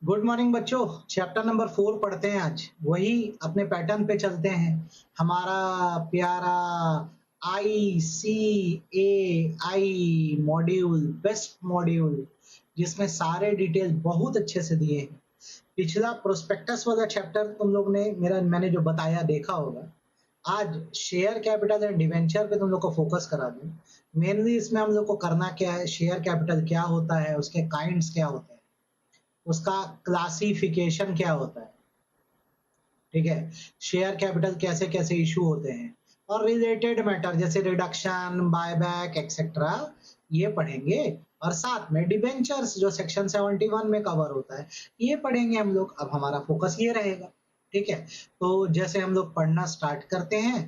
Good morning बच्चों। Chapter number 4 पढ़ते हैं आज। वही अपने पैटर्न पे चलते हैं। हमारा प्यारा ICAI मॉड्यूल, बेस्ट मॉड्यूल, जिसमें सारे डिटेल बहुत अच्छे से दिए हैं। पिछला प्रोस्पेक्टस वाला चैप्टर तुम लोग ने मैंने जो बताया देखा होगा। आज शेयर कैपिटल एंड डिवेंचर पे तुम लोग को फोकस करा दूं। मेनली इसमें हम लोग को करना क्या है, शेयर कैपिटल क्या होता है, उसके काइंड्स क्या होते हैं, उसका क्लासिफिकेशन क्या होता है, ठीक है, शेयर कैपिटल कैसे कैसे इशू होते हैं, और रिलेटेड मैटर जैसे रिडक्शन, बायबैक एक्सेट्रा, ये पढ़ेंगे। और साथ में डिबेंचर्स जो सेक्शन 71 में कवर होता है, ये पढ़ेंगे हम लोग। अब हमारा फोकस ये रहेगा, ठीक है। तो जैसे हम लोग पढ़ना स्टार्ट करते हैं,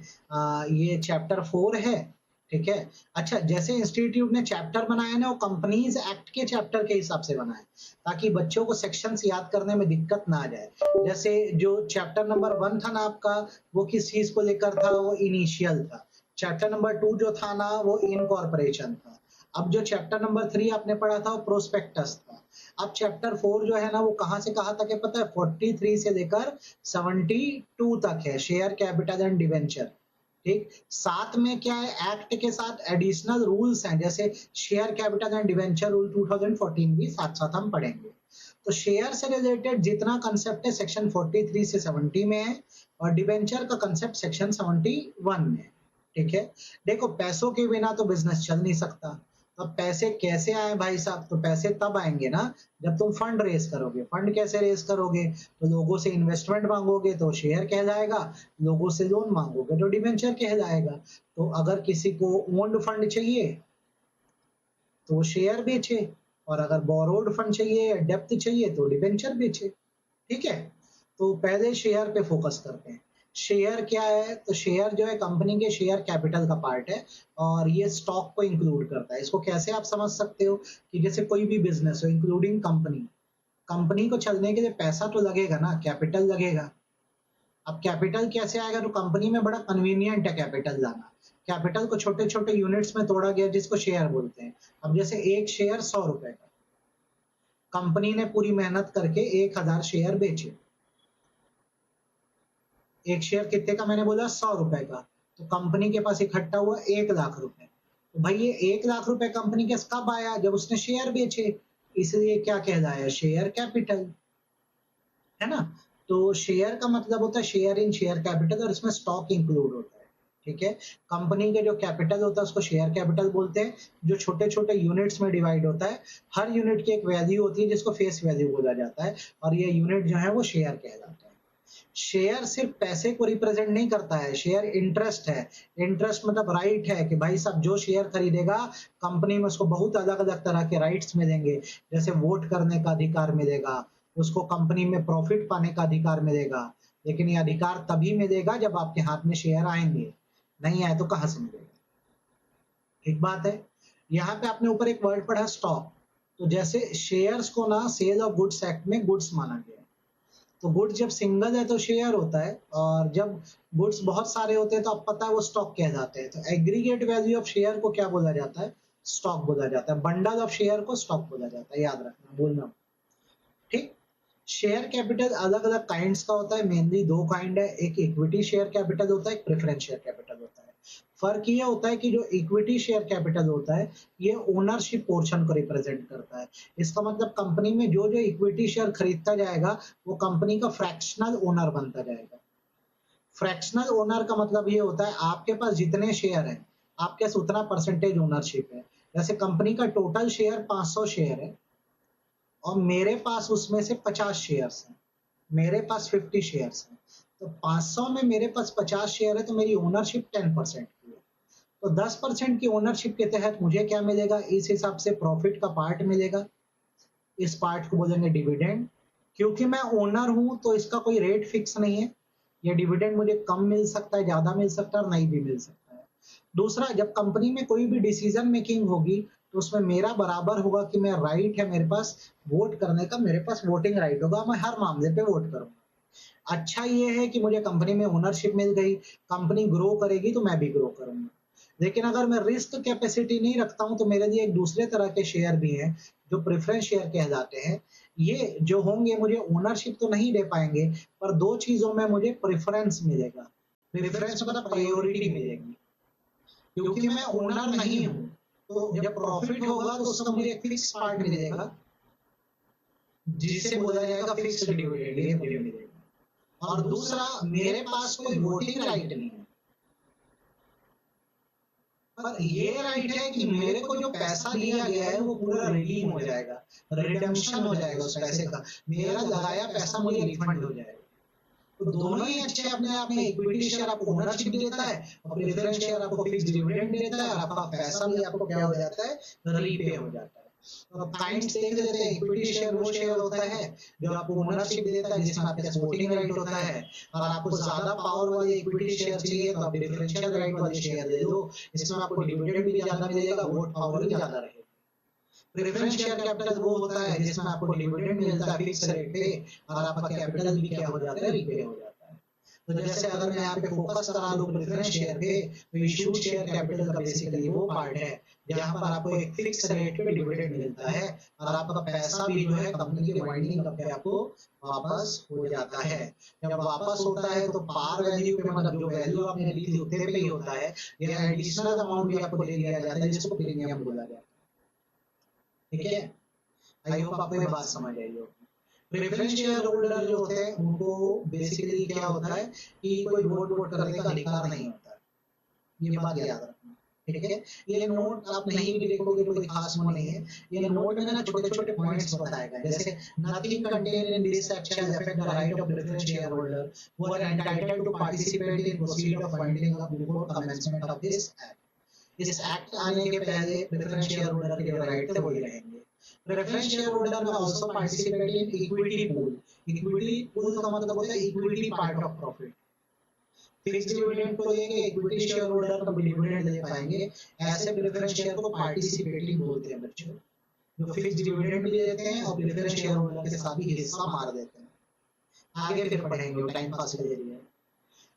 ये चैप्टर 4 है, ठीक है। अच्छा, जैसे इंस्टीट्यूट ने चैप्टर बनाया ना, वो कंपनीज एक्ट के चैप्टर के हिसाब से बनाए, ताकि बच्चों को सेक्शंस याद करने में दिक्कत ना आ जाए। जैसे जो चैप्टर नंबर 1 था ना आपका, वो किस चीज को लेकर था, वो इनिशियल था। चैप्टर नंबर 2 जो था ना, वो इनकॉर्पोरेशन था। अब जो चैप्टर नंबर 3 आपने पढ़ा था, वो प्रोस्पेक्टस था। अब चैप्टर 4 जो है ना, वो कहां से कहां तक है पता है? 43 से लेकर 72 तक है, शेयर कैपिटल एंड डिवेंचर, ठीक। साथ में क्या है, एक्ट के साथ एडिशनल रूल्स हैं, जैसे share capital and debenture rule 2014 भी साथ साथ हम पढ़ेंगे। तो शेयर से रिलेटेड जितना कंसेप्ट है सेक्शन 43 से 70 में है, और डिवेंचर का कंसेप्ट सेक्शन 71 में है, ठीक है। देखो, पैसों के बिना तो बिजनेस चल नहीं सकता। अब पैसे कैसे आए भाई साहब? तो पैसे तब आएंगे ना जब तुम फंड रेस करोगे। फंड कैसे रेस करोगे? तो लोगों से इन्वेस्टमेंट मांगोगे तो शेयर कहलाएगा, लोगों से लोन मांगोगे तो डिवेंचर कहलाएगा। तो अगर किसी को ओन्ड फंड चाहिए तो वो शेयर बेचे, और अगर बोरोड फंड चाहिए, डेप्थ चाहिए, तो डिवेंचर बेचे, ठीक है। तो पहले शेयर पे फोकस करते हैं। शेयर क्या है? तो शेयर जो है कंपनी के शेयर कैपिटल का पार्ट है, और ये स्टॉक को इंक्लूड करता है। इसको कैसे आप समझ सकते हो कि जैसे कोई भी बिजनेस हो इंक्लूडिंग कंपनी, कंपनी को चलने के लिए पैसा तो लगेगा ना, कैपिटल लगेगा। अब कैपिटल कैसे आएगा? तो कंपनी में बड़ा कन्वीनियंट है कैपिटल लाना। कैपिटल को छोटे छोटे यूनिट्स में तोड़ा गया, जिसको शेयर बोलते हैं। अब जैसे एक शेयर 100 रुपए का, कंपनी ने पूरी मेहनत करके 1000 शेयर बेचे। एक शेयर कितने का? मैंने बोला 100 रुपए का। तो कंपनी के पास इकट्ठा हुआ 1 लाख रुपए। तो भाई ये 1 लाख रुपए कंपनी के कब आया? जब उसने शेयर बेचे। इसलिए क्या कहलाया? शेयर कैपिटल, है ना। तो शेयर का मतलब होता है शेयर इन शेयर कैपिटल, और इसमें स्टॉक इंक्लूड होता है, ठीक है। कंपनी के जो कैपिटल होता है उसको शेयर कैपिटल बोलते हैं, जो छोटे छोटे यूनिट्स में डिवाइड होता है। हर यूनिट की एक वैल्यू होती है जिसको फेस वैल्यू बोला जाता है, और ये यूनिट जो है वो शेयर कहलाता है। शेयर सिर्फ पैसे को रिप्रेजेंट नहीं करता है, शेयर इंटरेस्ट है। इंटरेस्ट मतलब राइट है कि भाई साहब जो शेयर खरीदेगा, कंपनी में उसको बहुत अलग अलग तरह के राइट्स मिलेंगे। जैसे वोट करने का अधिकार मिलेगा, उसको कंपनी में प्रॉफिट पाने का अधिकार मिलेगा। लेकिन ये अधिकार तभी मिलेगा जब आपके हाथ में शेयर आएंगे, नहीं आए तो कहां से मिलेगा? ठीक बात है। यहाँ पे आपने ऊपर एक वर्ड पढ़ा, स्टॉक। तो जैसे शेयर्स को ना सेल ऑफ गुड्स एक्ट में गुड्स माना गया है। तो गुड्स जब सिंगल है तो शेयर होता है, और जब गुड्स बहुत सारे होते हैं तो अब पता है वो स्टॉक कहलाते हैं। तो एग्रीगेट वैल्यू ऑफ शेयर को क्या बोला जाता है? स्टॉक बोला जाता है। बंडल ऑफ शेयर को स्टॉक बोला जाता है, याद रखना, भूलना, ठीक। शेयर कैपिटल अलग अलग काइंड्स का होता है। मेनली दो काइंड है, एक इक्विटी शेयर कैपिटल होता है, एक प्रेफरेंस शेयर कैपिटल होता है। फर्क ये होता है कि जो इक्विटी शेयर कैपिटल होता है, ये ओनरशिप पोर्शन को रिप्रेजेंट करता है। इसका मतलब कंपनी में जो जो इक्विटी शेयर खरीदता जाएगा, वो कंपनी का फ्रैक्शनल ओनर बनता जाएगा। फ्रैक्शनल ओनर का मतलब ये होता है आपके पास जितने शेयर हैं, आपके पास उतना परसेंटेज ओनरशिप है। जैसे कंपनी का टोटल शेयर 500 शेयर है, और मेरे पास उसमें से 50 शेयर्स हैं, मेरे पास 50 शेयर्स हैं। तो 500 में मेरे पास 50 शेयर है, तो मेरी ओनरशिप 10% की है। तो 10% की ओनरशिप के तहत मुझे क्या मिलेगा? इस हिसाब से प्रॉफिट का पार्ट मिलेगा। इस पार्ट को बोलेंगे डिविडेंड। क्योंकि मैं ओनर हूं तो इसका कोई रेट फिक्स नहीं है। ये डिविडेंड मुझे कम मिल सकता है, ज्यादा मिल सकता है, और नहीं भी मिल सकता है। दूसरा, जब कंपनी में कोई भी डिसीजन मेकिंग होगी, तो उसमें मेरा बराबर होगा कि मैं राइट है मेरे पास वोट करने का, मेरे पास वोटिंग राइट होगा, मैं हर मामले पे वोट करूंगा। अच्छा ये है कि मुझे कंपनी में ओनरशिप मिल गई, कंपनी ग्रो करेगी तो मैं भी ग्रो करूंगा। लेकिन अगर मैं रिस्क कैपेसिटी नहीं रखता हूं, तो मेरे लिए एक दूसरे तरह के शेयर भी हैं, जो प्रेफरेंस शेयर कहलाते हैं। ये जो होंगे मुझे ओनरशिप तो नहीं दे पाएंगे, पर दो चीजों में मुझे प्रेफरेंस मिलेगा। प्रेफरेंस मतलब प्रायोरिटी मिलेगी, क्योंकि मैं ओनर नहीं हूं। तो जब प्रॉफिट होगा तो उसका मुझे एक फिक्स पार्ट मिलेगा, जिसे बोला जाएगा फिक्स्ड डिविडेंड, ये मुझे मिलेगा। और दूसरा, मेरे पास कोई वोटिंग राइट नहीं है, पर ये राइट है कि मेरे को जो पैसा दिया गया है वो पूरा रिडीम हो जाएगा, रिडेम्पशन हो जाएगा उस पैसे का, मेरा लगाया पैसा मुझे रिफंड हो जाएगा। तो दोनों ही अच्छे अपने आप में। इक्विटी शेयर आपको ओनरशिप देता है और प्रेफरेंस शेयर आपको फिक्स्ड डिविडेंड देता है, और आपका पैसा भी आपको क्या हो जाता है, रीपे हो जाता है। तो अब पॉइंट्स देख लेते हैं। इक्विटी शेयर वो शेयर होता है जो आपको ओनरशिप देता है, जिसमें आपके पास वोटिंग राइट होता है, और आपको ज्यादा पावर वाले इक्विटी शेयर चाहिए तो आप डिफरेंशियल राइट वाले शेयर ले लो, इसमें आपको डिविडेंड भी ज्यादा मिलेगा, वोट पावर भी ज्यादा रहेगा। प्रेफरेंस शेयर कैपिटल वो होता है जिसमें आपको डिविडेंड मिलता है फिक्स रेट पे, और आपका कैपिटल भी क्या हो जाता है, रीपे हो जाता है। तो जैसे अगर मैं यहाँ पे फोकस करा दूं प्रेफरेंस शेयर पे, तो इशूड शेयर कैपिटल का बेसिकली वो पार्ट है जहां पर आपको एक फिक्स रेट पे डिविडेंड मिलता है, और आपका पैसा भी जो है कंपनी के वाइंडिंग अप पे आपको वापस हो जाता है। जब वापस होता है तो पार वैल्यू पे, मतलब जो वैल्यू आपने ली थी उतने पे ही होता है, या एडिशनल अमाउंट भी आपको दे दिया जाता है जिसको प्रीमियम बोला जाता है। ठीक है, आई होप आपको ये बात समझ आई होगी। प्रेफरेंस शेयर होल्डर जो होते हैं उनको बेसिकली क्या होता है कि कोई वोट करने का अधिकार नहीं होता है, ये बात याद रखना। ठीक है, ये नोट आप नहीं भी देखोगे तो कोई खास वो नहीं है, ये नोट में ना छोटे छोटे पॉइंट्स बताए गए, जैसे nothing contain in this act shall affect the right of preference share holder who are entitled to participate in proceed of winding up before commencement of this act. इस एक्ट आने के पहले प्रेफरेंस शेयर होल्डर के जो right थे वही रहेंगे। Preference share holder में also participate in equity pool. Equity pool का मतलब होता है equity part of profit. Fixed dividend को लेके इक्विटी शेयर होल्डर को डिविडेंड दे पाएंगे, ऐसे प्रेफरेंस शेयर को पार्टिसिपेटिंग बोलते हैं बच्चों, जो फिक्स्ड डिविडेंड भी देते हैं और प्रेफरेंस शेयर होल्डर के साथ भी हिस्सा मार देते हैं। आगे फिर पढ़ेंगे, टाइम पास के लिए।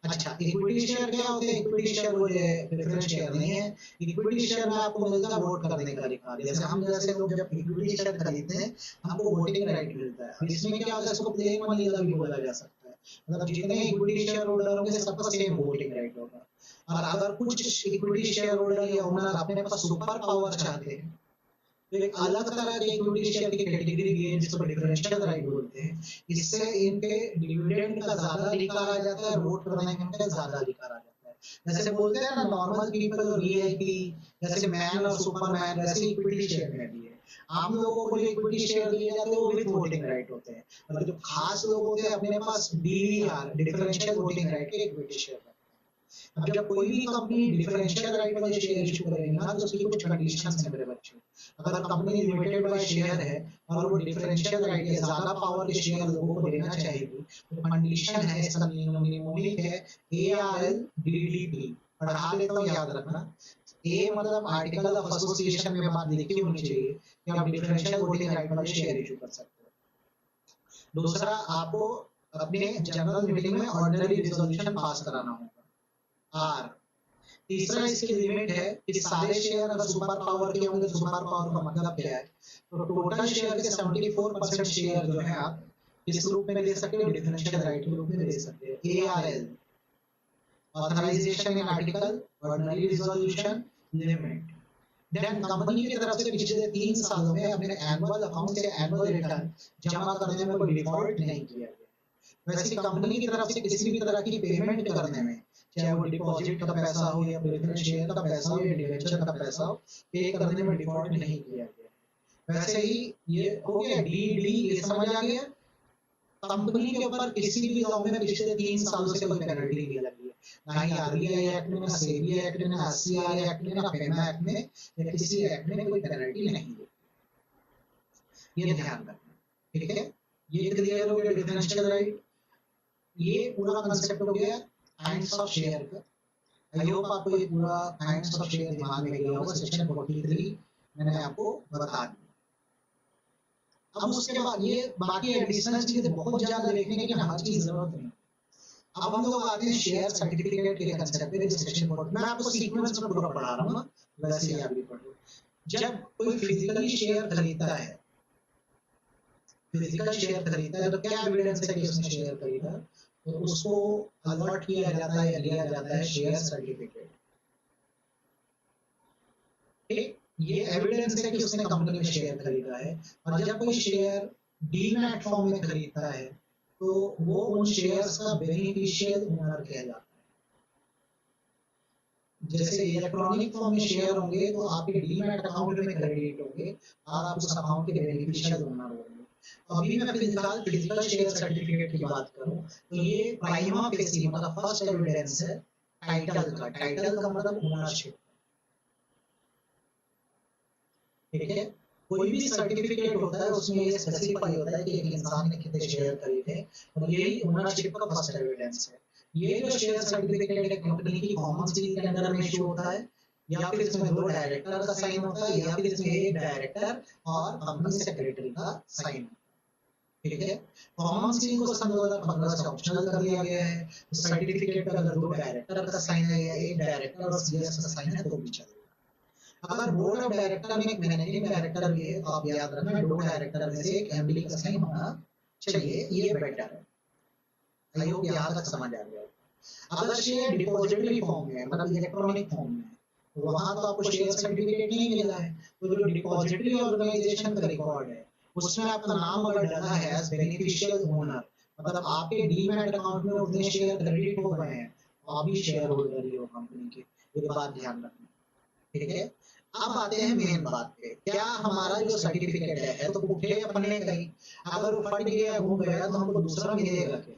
अच्छा, इक्विटी शेयर क्या होते हैं? इक्विटी शेयर वो प्रेफरेंस शेयर नहीं है। इक्विटी शेयर में आपको मिलता है वोट करने का अधिकार। जैसे हम जैसे लोग जब इक्विटी शेयर खरीदते हैं हमको वोटिंग राइट मिलता है। इसमें क्या होता है, इसको प्लेन वनीला भी बोला जा सकता है, मतलब जितने इक्विटी शेयर होल्डर होंगे सबका सेम वोटिंग राइट होगा। और अगर कुछ इक्विटी शेयर होल्डर या ओनर अपने पास सुपर पावर चाहते हैं तो एक अलग तरह के इक्विटी शेयर की कैटेगरी दी है जिसको डिफरेंशियल राइट बोलते हैं। इससे इनके डिविडेंड का ज्यादा अधिकार आ जाता है, वोट करने का इनका ज्यादा अधिकार आ जाता है। जैसे बोलते हैं ना नॉर्मल पीपल और वीआईपी, जैसे मैन और सुपरमैन, वैसे इक्विटी शेयर में भी है। आम लोगों को जो इक्विटी शेयर दिए जाते हैं वो विद वोटिंग राइट होते हैं, और जो खास लोग होते हैं अपने पास डीवीआर, डिफरेंशियल वोटिंग राइट के इक्विटी शेयर। अब जब कोई भी कंपनी डिफरेंशियल राइट वाले शेयर इशू करेगी ना तो उसकी कुछ कंडीशंस हैं मेरे बच्चों। अगर कंपनी लिमिटेड बाय शेयर है और वो डिफरेंशियल राइट के ज्यादा पावर के शेयर लोगों को देना चाहेगी तो कंडीशन है, इसका नियमोनिक है ARLDDP। पढ़ा देता हूँ, याद रखना। ए मतलब आर्टिकल ऑफ एसोसिएशन में बात लिखी होनी चाहिए कि आप डिफरेंशियल वोटिंग राइट वाले शेयर इशू कर सकते हो। दूसरा, आपको अपने जनरल मीटिंग में ऑर्डिनरी रिजोल्यूशन पास कराना होगा। आर, तीसरा इसकी लिमिट है कि सारे शेयर अगर सुपर पावर के होंगे तो सुपर पावर का मतलब क्या है, तो टोटल शेयर के 74% शेयर जो है आप इस रूप में ले सकते हो, डिफरेंशियल राइट के रूप में ले सकते हो। ARL, authorisation in article, ordinary resolution, limit. Then company की तरफ से पिछले 3 सालों में अपने एनुअल अकाउंट या एनुअल रिटर्न जमा करने में कोई डिफॉल्ट नहीं किया गया। वैसे कंपनी की तरफ से किसी भी तरह की पेमेंट करने में, चाहे वो डिपॉजिट का पैसा हो या प्रेफरेंस शेयर का पैसा हो या डिवेंचर का पैसा हो, पे करने में डिफॉल्ट नहीं किया गया। वैसे ही ये हो गया DD, ये समझ आ गया। कंपनी के ऊपर किसी भी लॉ में पिछले 3 सालों से कोई पेनल्टी नहीं लगी है, ना ही RBI एक्ट में, ना सेबी एक्ट में, ना SCR एक्ट में, ना FEMA एक्ट में, या किसी एक्ट में कोई पेनल्टी नहीं है। ये ध्यान रखना, ठीक है। ये क्लियर हो गया डिफरेंशियल राइट। ये पूरा कंसेप्ट हो गया काइंड्स ऑफ शेयर का। आई होप आपको ये पूरा काइंड्स ऑफ शेयर दिमाग में गया होगा। सेक्शन 43 मैंने आपको बता दिया। अब उसके बाद ये बाकी एडिशनल चीजें बहुत ज्यादा देखने की ना हर चीज जरूरत नहीं। अब हम लोग आते हैं शेयर सर्टिफिकेट के कंसेप्ट पे, सेक्शन 4। मैं आपको सीक्वेंस में पूरा पढ़ा रहा हूँ ना, वैसे ही आप भी पढ़ो। जब कोई फिजिकली शेयर खरीदता है फिजिकल शेयर खरीदता है तो क्या एविडेंस है कि उसने शेयर खरीदा, तो उसको अलॉट किया जाता है या लिया जाता है शेयर सर्टिफिकेट। ठीक, ये एविडेंस है कि उसने कंपनी में शेयर खरीदा है। और जब कोई शेयर डीमैट फॉर्म में खरीदता है तो वो उन शेयर्स का बेनिफिशियल ओनर कहलाता है। जैसे इलेक्ट्रॉनिक फॉर्म में शेयर होंगे तो आपके डीमैट अकाउंट में क्रेडिट होंगे और आप उस अकाउंट के बेनिफिशियल ओनर होंगे। तो अभी मैं फिजिकल शेयर सर्टिफिकेट की बात करूं तो ये प्राइमा फेसी मतलब फर्स्ट एविडेंस है टाइटल का। टाइटल का मतलब ओनरशिप। ठीक है, कोई भी सर्टिफिकेट होता है उसमें ये स्पेसिफाई होता है कि एक इंसान ने कितने शेयर खरीदे और यही ओनरशिप का फर्स्ट एविडेंस है। ये जो शेयर सर्टिफिकेट एक कंपनी की कॉमन सील के अंदर में इशू होता है, या फिर इसमें 2 डायरेक्टर का साइन होता है, या फिर इसमें एक डायरेक्टर और कंपनी सेक्रेटरी का साइन। ठीक है, कॉमन सील को सन 2015 से ऑप्शनल कर दिया गया है। सर्टिफिकेट पे अगर 2 डायरेक्टर का साइन है या एक डायरेक्टर और सीएस का साइन है तो भी चलेगा। अगर बोर्ड ऑफ डायरेक्टर में एक मैनेजिंग डायरेक्टर भी है तो आप याद रखना 2 डायरेक्टर में से एक एमडी का साइन होना चाहिए, ये बेटर है। आई होप यहाँ तक समझ आ गया। अगर शेयर डिपॉजिटरी फॉर्म में मतलब इलेक्ट्रॉनिक फॉर्म में तो वहां तो आपको शेयर सर्टिफिकेट नहीं मिला है, तो जो डिपॉजिटरी ऑर्गेनाइजेशन का रिकॉर्ड है उसमें आपका नाम अगर डला है एज बेनिफिशियल ओनर, मतलब आपके डीमैट अकाउंट में उतने शेयर क्रेडिट हो गए हैं तो आप भी शेयर होल्डर ही हो कंपनी के, ये बात ध्यान रखना। ठीक है, अब आते हैं मेन बात पे। क्या हमारा जो सर्टिफिकेट है तो पुट्ठे या पन्ने का ही, अगर वो फट गया घूम गया तो हमको दूसरा मिलेगा क्या?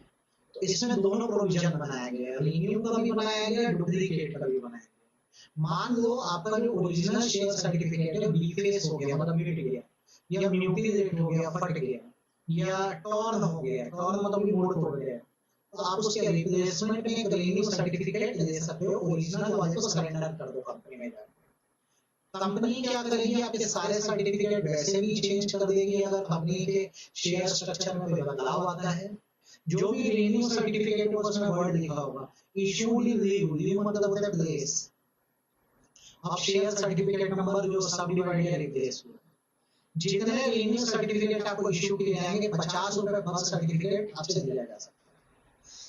तो इसमें दोनों प्रोविजन बनाया गया है, रिन्यू का भी बनाया गया, डुप्लीकेट का भी बनाया गया। मान लो आपका जो ओरिजिनल शेयर सर्टिफिकेट है डिफेस हो गया मतलब मिट गया, या म्यूटिलेट हो गया फट गया, या टॉर्न हो गया, टॉर्न मतलब मोड़ तोड़ गया, तो आप उसके रिप्लेसमेंट में एक रिन्यू सर्टिफिकेट ले सकते हो, ओरिजिनल वाले को सरेंडर कर दो कंपनी में जाकर। कंपनी क्या करेगी, आपके सारे सर्टिफिकेट वैसे भी चेंज कर देगी अगर कंपनी के शेयर स्ट्रक्चर में कोई बदलाव आता है। जो भी रिन्यू सर्टिफिकेट होगा उसमें वर्ड लिखा होगा इशूड इन लीव, लीव मतलब होता है प्लेस। अब शेयर सर्टिफिकेट नंबर जो सब डिवाइड या रिप्लेस हुआ, जितने रिन्यू सर्टिफिकेट आपको इशू किए जाएंगे 50 रुपए पर सर्टिफिकेट आपसे दिया जा सकता है।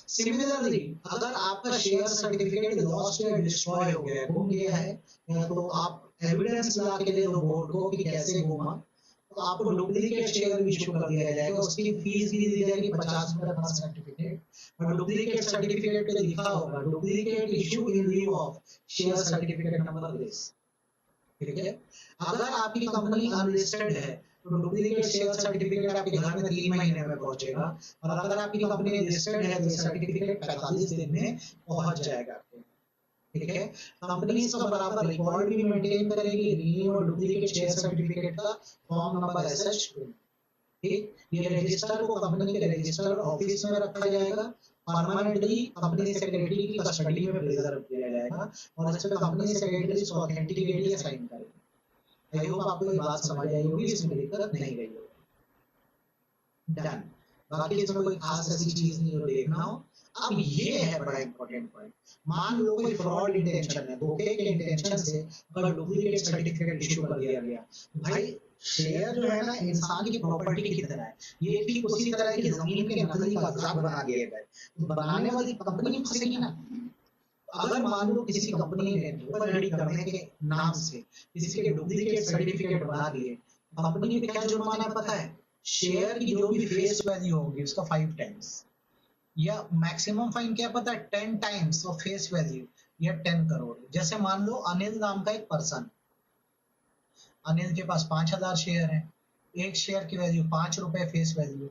सिमिलरली अगर आपका शेयर सर्टिफिकेट लॉस्ट या डिस्ट्रॉय हो गया है, गुम गया है, या तो आप एविडेंस ला के दे दो बोर्ड को कि कैसे घूमा, तो आपको डुप्लीकेट शेयर भी इशू कर दिया जाएगा, उसकी फीस भी दी जाएगी 50 रुपए पर सर्टिफिकेट, और डुप्लीकेट सर्टिफिकेट पे लिखा होगा duplicate issue in leave of share certificate number this. ठीक है, अगर आपकी कंपनी अनलिस्टेड है तो डुप्लीकेट शेयर सर्टिफिकेट आपके घर में 3 महीने में पहुंचेगा, और अगर आपकी कंपनी लिस्टेड है तो सर्टिफिकेट 45 दिन में पहुंच जाएगा आपके। ठीक है, कंपनी इसका बराबर रिकॉर्ड भी मेंटेन करेगी रिन्यू और डुप्लीकेट शेयर सर्टिफिकेट का फॉर्म नंबर एसएच। ठीक, ये रजिस्टर को कंपनी के रजिस्टर ऑफिस में रखा जाएगा, परमानेंटली कंपनी सेक्रेटरी की कस्टडी में प्रिजर्व किया जाएगा, और इस पे कंपनी सेक्रेटरी इसको ऑथेंटिकेट या साइन करेगी। आई होप आपको ये बात समझ आई होगी, इसमें दिक्कत नहीं रही होगी। डन, बाकी इसमें कोई खास ऐसी चीज नहीं हो देखना हो। अब ये है बड़ा इंपॉर्टेंट पॉइंट, मान लो कोई फ्रॉड इंटेंशन है, धोखे के इंटेंशन से अगर डुप्लीकेट सर्टिफिकेट इशू कर दिया गया, भाई शेयर जो है ना इंसान की प्रॉपर्टी की तरह है, ये ठीक उसी तरह है कि जमीन के नकली कागजात बना दिए गए, तो बनाने वाली कंपनी फंसेगी ना। अगर मान लो किसी कंपनी ने धोखाधड़ी करने के नाम से किसी के डुप्लीकेट सर्टिफिकेट बना दिए, कंपनी पे क्या जुर्माना है पता है? शेयर की जो भी फेस वैल्यू होगी उसका 5 टाइम्स, या मैक्सिमम फाइन क्या पता है 10 टाइम्स ऑफ फेस वैल्यू, या 10 करोड़। जैसे मान लो अनिल नाम का एक पर्सन, अनिल के पास 5,000 शेयर है, एक शेयर की वैल्यू 5 रुपए फेस वैल्यू।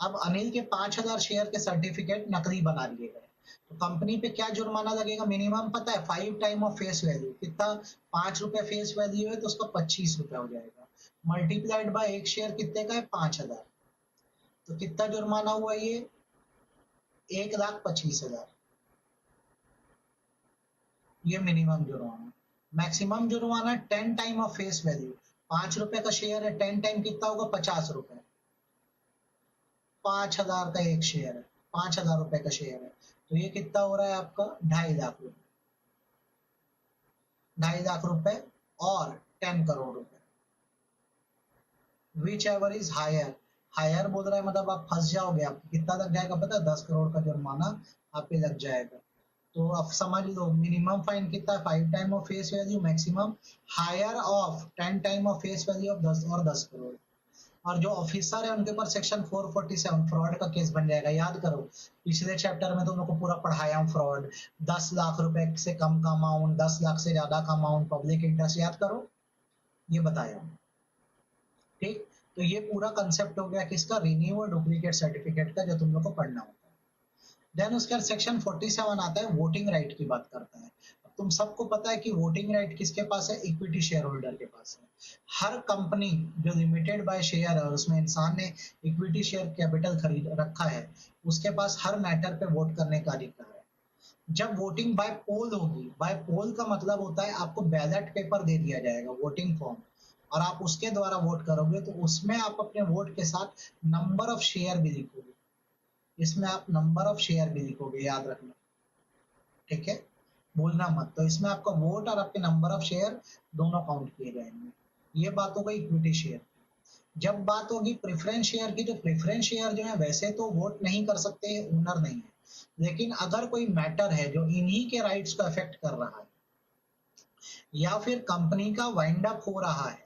अब अनिल के 5,000 शेयर के सर्टिफिकेट नकली बना दिए गए, तो कंपनी पे क्या जुर्माना लगेगा मिनिमम पता है? 5 टाइम ऑफ फेस वैल्यू कितना? 5 रुपए फेस वैल्यू है तो उसका 25 रुपए हो जाएगा, मल्टीप्लाइड बाय एक शेयर कितने का है? 5,000, तो कितना जुर्माना हुआ ये? 1,25,000, ये मिनिमम जुर्माना। मैक्सिमम जुर्माना 10 टाइम ऑफ फेस वैल्यू, 5 रुपए का शेयर है, 10 टाइम कितना होगा? 50 रुपए, 5,000 का एक शेयर है, 5,000 रुपए का शेयर है, तो ये कितना हो रहा है आपका? 2.5 लाख रुपए, 2.5 लाख रुपए और 10 करोड़ रुपए, whichever is higher. Higher बोल रहा है मतलब आप फंस जाओगे, आप कितना लग जाएगा पता है? 10 करोड़ का जुर्माना आप पे लग जाएगा। तो अब समझ लो मिनिमम फाइन कितना है? 5 time of face value, maximum higher of 10 time of face value of 10 crore. और जो ऑफिसर है उनके ऊपर सेक्शन 447 फ्रॉड का केस बन जाएगा। याद करो पिछले चैप्टर में तुम लोग को पूरा पढ़ाया हूँ फ्रॉड, 10 लाख रुपए से कम का अमाउंट, 10 लाख से ज्यादा का अमाउंट, पब्लिक इंटरेस्ट, याद करो ये बताया हूँ। ठीक, तो ये पूरा कंसेप्ट हो गया किसका? रिन्यू और डुप्लीकेट सर्टिफिकेट का, जो तुम लोग को पढ़ना होता है। देन उसके बाद सेक्शन 47 आता है, वोटिंग राइट की बात करता है। अब तुम सबको पता है कि वोटिंग राइट किसके पास है? इक्विटी शेयर होल्डर के पास है। हर कंपनी जो लिमिटेड बाय शेयर है और उसमें इंसान ने इक्विटी शेयर कैपिटल खरीद रखा है, उसके पास हर मैटर पे वोट करने का अधिकार है। जब वोटिंग बाय पोल होगी, बाय पोल का मतलब होता है आपको बैलेट पेपर दे दिया जाएगा, वोटिंग फॉर्म, और आप उसके द्वारा वोट करोगे, तो उसमें आप अपने वोट के साथ नंबर ऑफ शेयर भी लिखोगे। इसमें आप नंबर ऑफ शेयर भी लिखोगे, याद रखना, ठीक है, भूलना मत। तो इसमें आपका वोट और आपके नंबर ऑफ शेयर दोनों काउंट किए जाएंगे। ये बात हो गई इक्विटी शेयर। जब बात होगी प्रेफरेंस शेयर की, तो प्रेफरेंस शेयर जो है वैसे तो वोट नहीं कर सकते, ओनर नहीं है, लेकिन अगर कोई मैटर है जो इन्हीं के राइट्स को अफेक्ट कर रहा है या फिर कंपनी का वाइंड अप हो रहा है,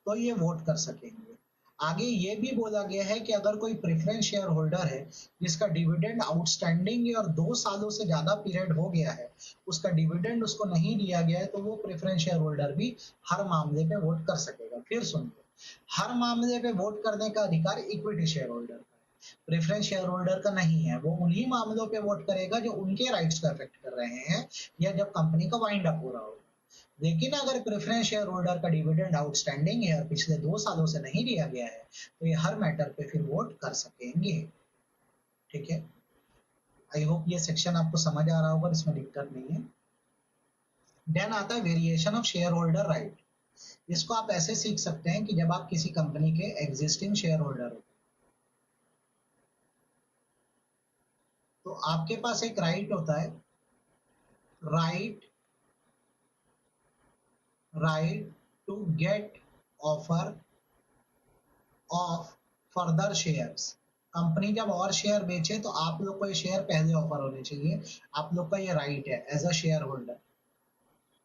तो ये वोट कर सकेंगे। आगे ये भी बोला गया है कि अगर कोई प्रेफरेंस शेयर होल्डर है जिसका डिविडेंड आउटस्टैंडिंग है और 2 सालों से ज्यादा पीरियड हो गया है, उसका डिविडेंड उसको नहीं दिया गया है, तो वो प्रेफरेंस शेयर होल्डर भी हर मामले पे वोट कर सकेगा। फिर सुन लो, हर मामले पे वोट करने का अधिकार इक्विटी शेयर होल्डर का है, प्रेफरेंस शेयर होल्डर का नहीं है। वो उन्हीं मामलों पे वोट करेगा जो उनके राइट्स को अफेक्ट कर रहे हैं या जब कंपनी का वाइंड अप हो रहा हो। लेकिन अगर प्रेफरेंस शेयर होल्डर का डिविडेंड आउटस्टैंडिंग है और पिछले 2 सालों से नहीं दिया गया है, तो ये हर मैटर पे फिर वोट कर सकेंगे। ठीक है, आई होप ये सेक्शन आपको समझ आ रहा होगा, इसमें दिक्कत नहीं है। देन आता है variation of share holder right. इसको आप ऐसे सीख सकते हैं कि जब आप किसी कंपनी के एग्जिस्टिंग शेयर होल्डर हो, तो आपके पास एक राइट होता है, right right to get offer of further shares. Company जब और शेयर बेचे तो आप लोग को ये शेयर पहले ऑफर होने चाहिए, आप लोग का ये राइट है एज अ शेयर होल्डर।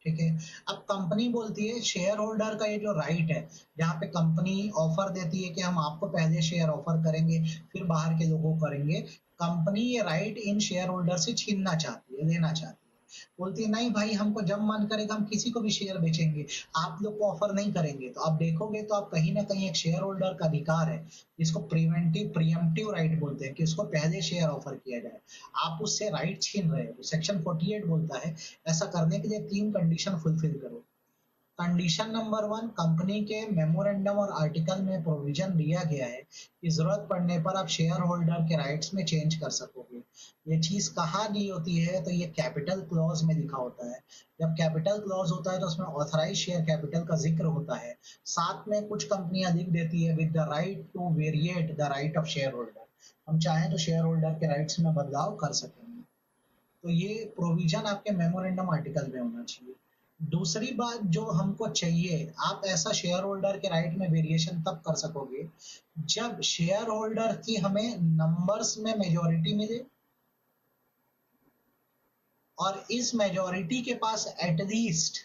ठीक है, अब कंपनी बोलती है शेयर होल्डर का ये जो राइट है, जहाँ पे कंपनी ऑफर देती है कि हम आपको पहले शेयर ऑफर करेंगे फिर बाहर के लोगों को करेंगे, कंपनी ये राइट इन शेयर होल्डर से छीनना चाहती है, लेना चाहती है। बोलती है नहीं भाई, हमको जब मन करेगा हम किसी को भी शेयर बेचेंगे, आप लोग को ऑफर नहीं करेंगे। तो आप देखोगे तो आप कहीं ना कहीं एक शेयर होल्डर का अधिकार है, जिसको प्रिवेंटिव प्रियम्पटिव राइट बोलते हैं, कि उसको पहले शेयर ऑफर किया जाए। आप उससे राइट छीन रहे हो। सेक्शन 48 बोलता है ऐसा करने के लिए 3 कंडीशन फुलफिल करो। कंडीशन नंबर 1, कंपनी के मेमोरेंडम और आर्टिकल में प्रोविजन दिया गया है कि जरूरत पड़ने पर आप शेयर होल्डर के राइट्स में चेंज कर सकोगे। ये चीज कहाँ दी होती है? तो ये कैपिटल क्लॉज में लिखा होता है। जब कैपिटल क्लॉज होता है तो उसमें ऑथराइज शेयर कैपिटल का जिक्र होता है। साथ में कुछ कंपनियां लिख देती है with the right to variate the right of share holder. हम चाहें तो शेयर होल्डर के राइट्स में बदलाव कर सकेंगे। तो ये प्रोविजन आपके मेमोरेंडम आर्टिकल में होना चाहिए। दूसरी बात जो हमको चाहिए, आप ऐसा शेयर होल्डर के राइट में वेरिएशन तब कर सकोगे जब शेयर होल्डर की हमें नंबर्स में मेजोरिटी मिले और इस मेजोरिटी के पास एटलीस्ट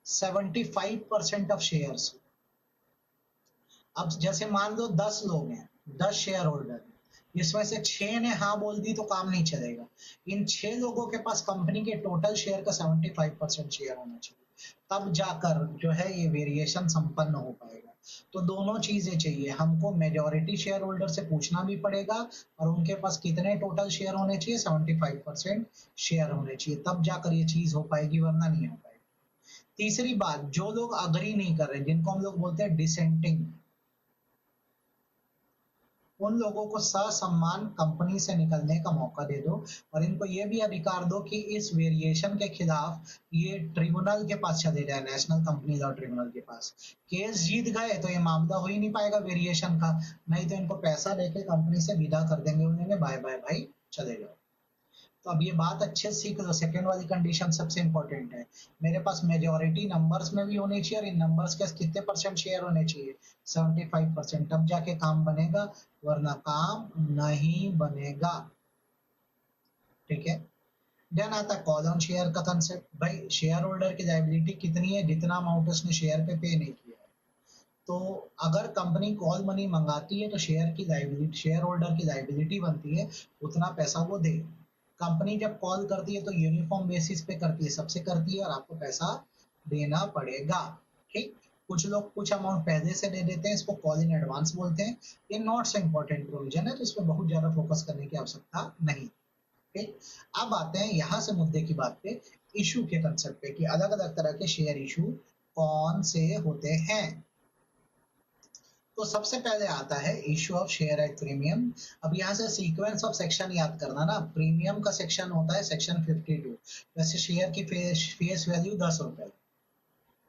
75% ऑफ शेयर्स। अब जैसे मान लो 10 लोग हैं, 10 शेयर होल्डर, इसमें से 6 ने हाँ बोल दी तो काम नहीं चलेगा। इन 6 लोगों के पास कंपनी के टोटल शेयर का 75% शेयर होना चाहिए, तब जाकर जो है ये वेरिएशन संपन्न हो पाएगा। तो दोनों चीजें चाहिए, हमको मेजोरिटी शेयर होल्डर से पूछना भी पड़ेगा और उनके पास कितने टोटल शेयर होने चाहिए, 75% शेयर होने चाहिए, तब जाकर ये चीज हो पाएगी, वरना नहीं हो पाएगी। तीसरी बात, जो लोग अग्री नहीं कर रहे, जिनको हम लोग बोलते हैं डिसेंटिंग, उन लोगों को ससम्मान कंपनी से निकलने का मौका दे दो और इनको ये भी अधिकार दो कि इस वेरिएशन के खिलाफ ये ट्रिब्यूनल के पास चले जाए, नेशनल कंपनी लॉ ट्रिब्यूनल के पास। केस जीत गए तो ये मामला हो ही नहीं पाएगा वेरिएशन का, नहीं तो इनको पैसा देके कंपनी से विदा कर देंगे, उन्हें बाय बाय भाई चले जाओ। तो अब ये बात अच्छे से सीख लो, सेकेंड वाली कंडीशन सबसे इंपॉर्टेंट है। मेरे पास मेजोरिटी नंबर्स में भी होनी चाहिए और इन नंबर्स के कितने परसेंट शेयर होने चाहिए, 75%, तब जाके काम बनेगा, वरना काम नहीं बनेगा। ठीक है। देन आता है कॉल ऑन शेयर का कंसेप्ट। भाई शेयर होल्डर की लायबिलिटी कितनी है, जितना अमाउंट उसने शेयर पे नहीं किया है। तो अगर कंपनी कॉल मनी मंगाती है तो शेयर की लायबिलिटी, शेयर होल्डर की लायबिलिटी बनती है उतना पैसा वो दे। कंपनी जब कॉल करती है तो यूनिफॉर्म बेसिस पे करती है, सबसे करती है और आपको पैसा देना पड़ेगा। ठीक। कुछ लोग कुछ अमाउंट पहले से दे देते हैं, इसको कॉल इन एडवांस बोलते हैं। ये नॉट से इंपॉर्टेंट प्रोविजन है, तो इस पर बहुत ज्यादा फोकस करने की आवश्यकता नहीं। ठीक। अब आते हैं यहाँ से मुद्दे की बात पे, इशू के कंसेप्ट पे, कि अलग अलग तरह के शेयर इशू कौन से होते हैं। तो सबसे पहले आता है issue of share at premium. अब यहाँ से सीक्वेंस ऑफ सेक्शन याद करना ना, प्रीमियम का सेक्शन होता है सेक्शन 52। वैसे शेयर की फेस वैल्यू 10 रुपए,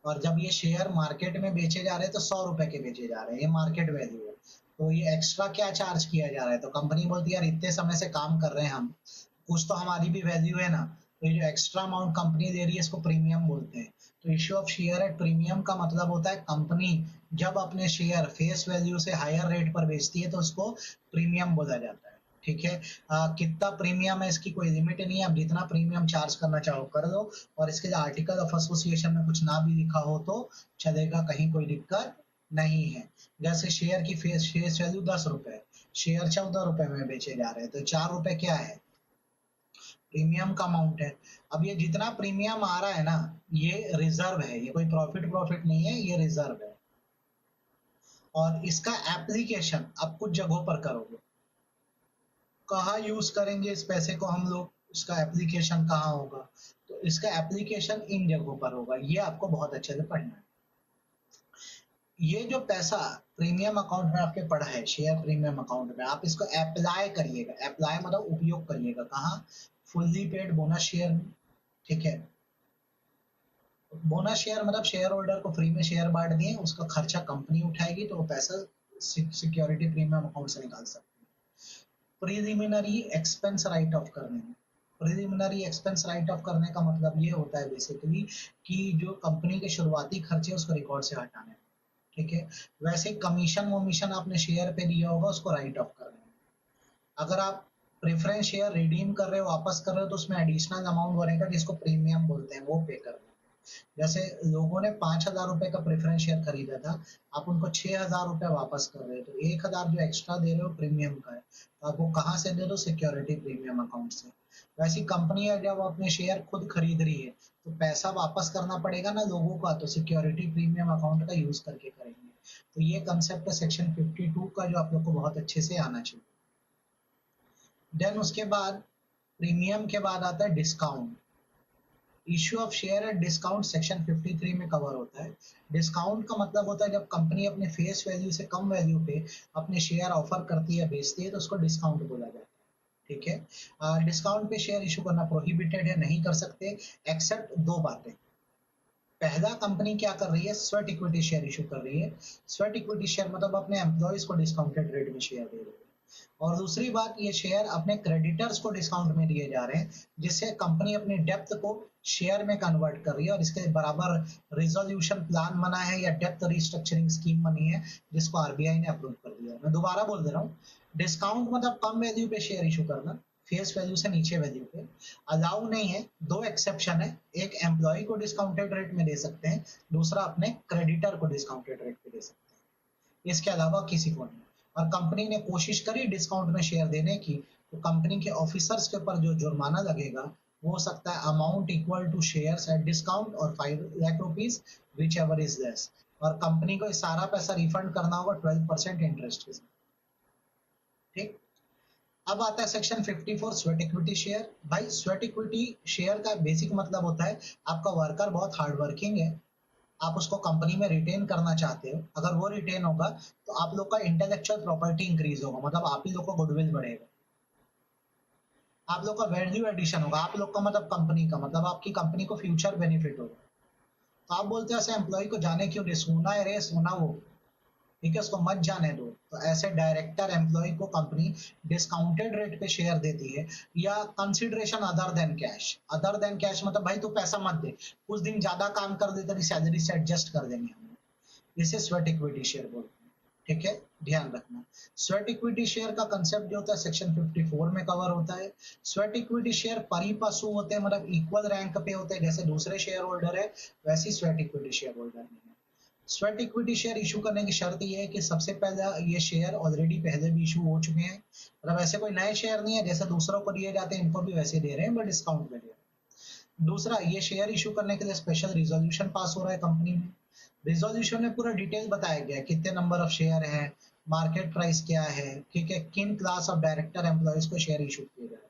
और जब ये शेयर मार्केट में बेचे जा रहे हैं तो 100 रुपए के बेचे जा रहे हैं, ये मार्केट वैल्यू है। तो ये एक्स्ट्रा क्या चार्ज किया जा रहा है, तो कंपनी बोलती है यार इतने समय से काम कर रहे हैं हम, कुछ तो हमारी भी वैल्यू है ना। तो ये जो एक्स्ट्रा अमाउंट कंपनी दे रही है इसको प्रीमियम बोलते हैं। तो issue of share at premium का मतलब होता है कंपनी जब अपने शेयर फेस वैल्यू से हायर रेट पर बेचती है तो उसको प्रीमियम बोला जाता है। ठीक है। कितना प्रीमियम है इसकी कोई लिमिट नहीं है, आप जितना प्रीमियम चार्ज करना चाहो कर दो। और इसके लिए आर्टिकल ऑफ एसोसिएशन में कुछ ना भी लिखा हो तो चलेगा, कहीं कोई दिक्कत नहीं है। जैसे शेयर की फेस वैल्यू 10 रुपए है, शेयर 14 रुपए में बेचे जा रहे हैं, तो 4 रुपए क्या है, प्रीमियम का अमाउंट है। अब ये जितना प्रीमियम आ रहा है ना, ये रिजर्व है, ये कोई प्रॉफिट प्रॉफिट नहीं है, ये रिजर्व है। और इसका एप्लीकेशन आप कुछ जगहों पर करोगे, कहाँ यूज करेंगे इस पैसे को हम लोग, इसका एप्लीकेशन कहाँ होगा, तो इसका एप्लीकेशन इन जगहों पर होगा, ये आपको बहुत अच्छे से पढ़ना है। ये जो पैसा प्रीमियम अकाउंट में आपके पड़ा है, शेयर प्रीमियम अकाउंट में, आप इसको अप्लाई करिएगा, अप्लाई मतलब उपयोग करिएगा कहाँ, फुल्ली पेड बोनस शेयर में। ठीक है। बोनस शेयर मतलब शेयर होल्डर को फ्री में शेयर बांट दिए, उसका खर्चा कंपनी उठाएगी, तो वो पैसा सिक्योरिटी प्रीमियम अकाउंट से निकाल सकते हैं। प्रिलिमिनरी एक्सपेंस राइट ऑफ करने में, प्रिलिमिनरी एक्सपेंस राइट ऑफ करने का मतलब ये होता है बेसिकली कि जो कंपनी के शुरुआती खर्चे उसको रिकॉर्ड से हटाने। ठीक है। वैसे कमीशन वमीशन आपने शेयर पे दिया होगा उसको राइट ऑफ करने में। अगर आप प्रेफरेंस शेयर रिडीम कर रहे हो, वापस कर रहे हो, तो उसमें एडिशनल अमाउंट बनेगा जिसको प्रीमियम बोलते हैं, वो पे करना। जैसे लोगों ने 5,000 रुपए का प्रेफरेंस शेयर खरीदा था, आप उनको 6,000 रुपए वापस कर रहे हो, तो 1,000 जो एक्स्ट्रा दे रहे हो प्रीमियम का है, तो आप वो कहाँ से दे दो, सिक्योरिटी प्रीमियम अकाउंट से। वैसी कंपनी है जब अपने शेयर खुद खरीद रही है तो पैसा वापस करना पड़ेगा ना लोगों का, तो सिक्योरिटी प्रीमियम अकाउंट का यूज करके करेंगे। तो ये कंसेप्ट है सेक्शन 52 का, जो आप लोग को बहुत अच्छे से आना चाहिए। देन उसके बाद प्रीमियम के बाद आता है discount. Issue of share at discount section 53 में कवर होता है। डिस्काउंट का मतलब होता है जब कंपनी अपने फेस वैल्यू से कम वैल्यू पे अपने शेयर ऑफर करती है, बेचती है, तो उसको डिस्काउंट बोला जाता है। ठीक है। डिस्काउंट पे शेयर इशू करना प्रोहिबिटेड है, नहीं कर सकते, एक्सेप्ट दो बातें। पहला, कंपनी क्या कर रही है, स्वेट इक्विटी शेयर इशू कर रही है। स्वेट इक्विटी शेयर मतलब अपने एम्प्लॉयज को डिस्काउंटेड रेट में शेयर दे रही है। और दूसरी बात, ये शेयर अपने क्रेडिटर्स को डिस्काउंट में दिए जा रहे हैं, जिससे कंपनी अपनी डेप्थ को शेयर में कन्वर्ट कर रही है, और इसके बराबर रिजोल्यूशन प्लान बना है या डेप्थ रिस्ट्रक्चरिंग स्कीम बनी है, जिसको आरबीआई ने अप्रूव कर दिया है। मैं दोबारा बोल दे रहा हूँ, डिस्काउंट मतलब कम वैल्यू पे शेयर इशू करना, फेस वैल्यू से नीचे वैल्यू पे अलाउ नहीं है। दो एक्सेप्शन है, एक एम्प्लॉय को डिस्काउंटेड रेट में दे सकते हैं, दूसरा अपने क्रेडिटर को डिस्काउंटेड रेट पे दे सकते हैं, इसके अलावा किसी को नहीं। और कंपनी ने कोशिश करी डिस्काउंट में शेयर देने की, तो कंपनी के ऑफिसर्स के ऊपर जो जुर्माना लगेगा वो हो सकता है amount equal to shares at discount और 5 lakh rupees, whichever is less. और कंपनी को सारा पैसा रिफंड करना होगा 12% इंटरेस्ट के साथ। ठीक। अब आता है सेक्शन 54, स्वेट इक्विटी शेयर। भाई स्वेट इक्विटी शेयर का बेसिक मतलब होता है आपका वर्कर बहुत हार्ड वर्किंग है, आप उसको कंपनी में रिटेन करना चाहते हो, अगर वो रिटेन होगा तो आप लोग का इंटेलेक्चुअल प्रॉपर्टी इंक्रीज होगा, मतलब आप ही लोग का गुडविल बढ़ेगा, आप लोग का वैल्यू एडिशन होगा, आप लोग का मतलब कंपनी का मतलब आपकी कंपनी को फ्यूचर बेनिफिट होगा। तो आप बोलते हैं ऐसे एम्प्लॉय को जाने क्यों दे, सोना है रे सोना वो, ठीक है, उसको मत जाने दो। तो ऐसे डायरेक्टर एम्प्लॉय को कंपनी डिस्काउंटेड रेट पे शेयर देती है, या consideration other than cash. Other than cash मतलब भाई तू पैसा मत दे, कुछ दिन ज्यादा काम कर दे, तेरी सैलरी से एडजस्ट कर देंगे हम, इसे स्वेट इक्विटी शेयर बोलते हैं। ठीक है, ध्यान रखना। स्वेट इक्विटी शेयर का कंसेप्ट जो होता है सेक्शन 54 में कवर होता है। स्वेट इक्विटी शेयर परिपशु होते हैं, मतलब इक्वल रैंक पे होते हैं, जैसे दूसरे शेयर होल्डर है वैसे स्वेट इक्विटी शेयर होल्डर नहीं है। स्वेट इक्विटी शेयर इशू करने की शर्त यह है कि सबसे पहले ये शेयर ऑलरेडी पहले भी इशू हो चुके हैं, मतलब ऐसे कोई नए शेयर नहीं है, जैसे दूसरों को दिए जाते हैं इनको भी वैसे दे रहे हैं, बट डिस्काउंट में दे रहे हैं। दूसरा, ये शेयर इशू करने के लिए स्पेशल रिजोल्यूशन पास हो रहा है कंपनी में। रिजोल्यूशन में पूरा डिटेल बताया गया है, कितने नंबर ऑफ शेयर है, मार्केट प्राइस क्या है, ठीक है, किन क्लास ऑफ डायरेक्टर एम्प्लॉयज को शेयर इशू किए जा रहे हैं।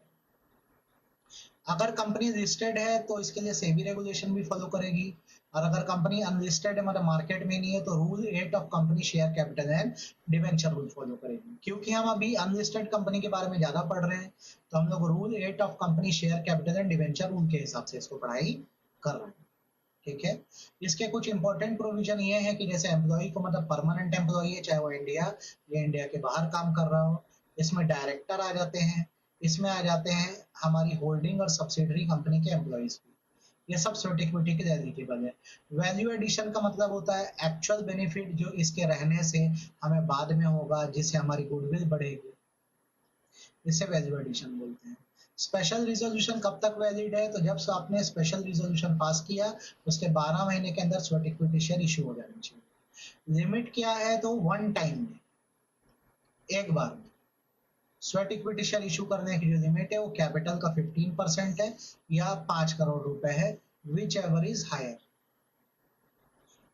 अगर कंपनी लिस्टेड है तो इसके लिए सेबी रेगुलेशन भी फॉलो करेगी, और अगर कंपनी अनलिस्टेड है, मतलब मार्केट में नहीं है, तो rule 8 of company share capital and debenture rule follow करेगी। क्योंकि हम अभी अनलिस्टेड कंपनी के बारे में ज्यादा पढ़ रहे हैं, तो हम लोग rule 8 of company share capital and debenture rule के हिसाब से इसको पढ़ाई कर रहे हैं। ठीक है, इसके कुछ इंपॉर्टेंट प्रोविजन ये है कि जैसे एम्प्लॉय को, मतलब परमानेंट एम्प्लॉय है, चाहे वो इंडिया या इंडिया के बाहर काम कर रहा हो, इसमें डायरेक्टर आ जाते हैं, इसमें आ जाते हैं हमारी होल्डिंग और सब्सिडरी कंपनी के एम्प्लॉयज भी, ये सब स्वेट इक्विटी के एलिजिबल है। वैल्यू एडिशन का मतलब होता है एक्चुअल बेनिफिट जो इसके रहने से हमें बाद में होगा, जिससे हमारी गुडविल बढ़ेगी, इसे वैल्यू एडिशन बोलते हैं। स्पेशल रिजोल्यूशन कब तक वैलिड है, तो जब आपने स्पेशल रिजोल्यूशन पास किया उसके 12 महीने के अंदर स्वेट इक्विटी शेयर इशू हो जाना चाहिए। लिमिट क्या है, तो वन टाइम में, एक बार में स्वेट इक्विटी शेयर इशू करने की जो लिमिट है वो कैपिटल का 15% है या 5 करोड़ रुपए है, विच एवर इज हायर।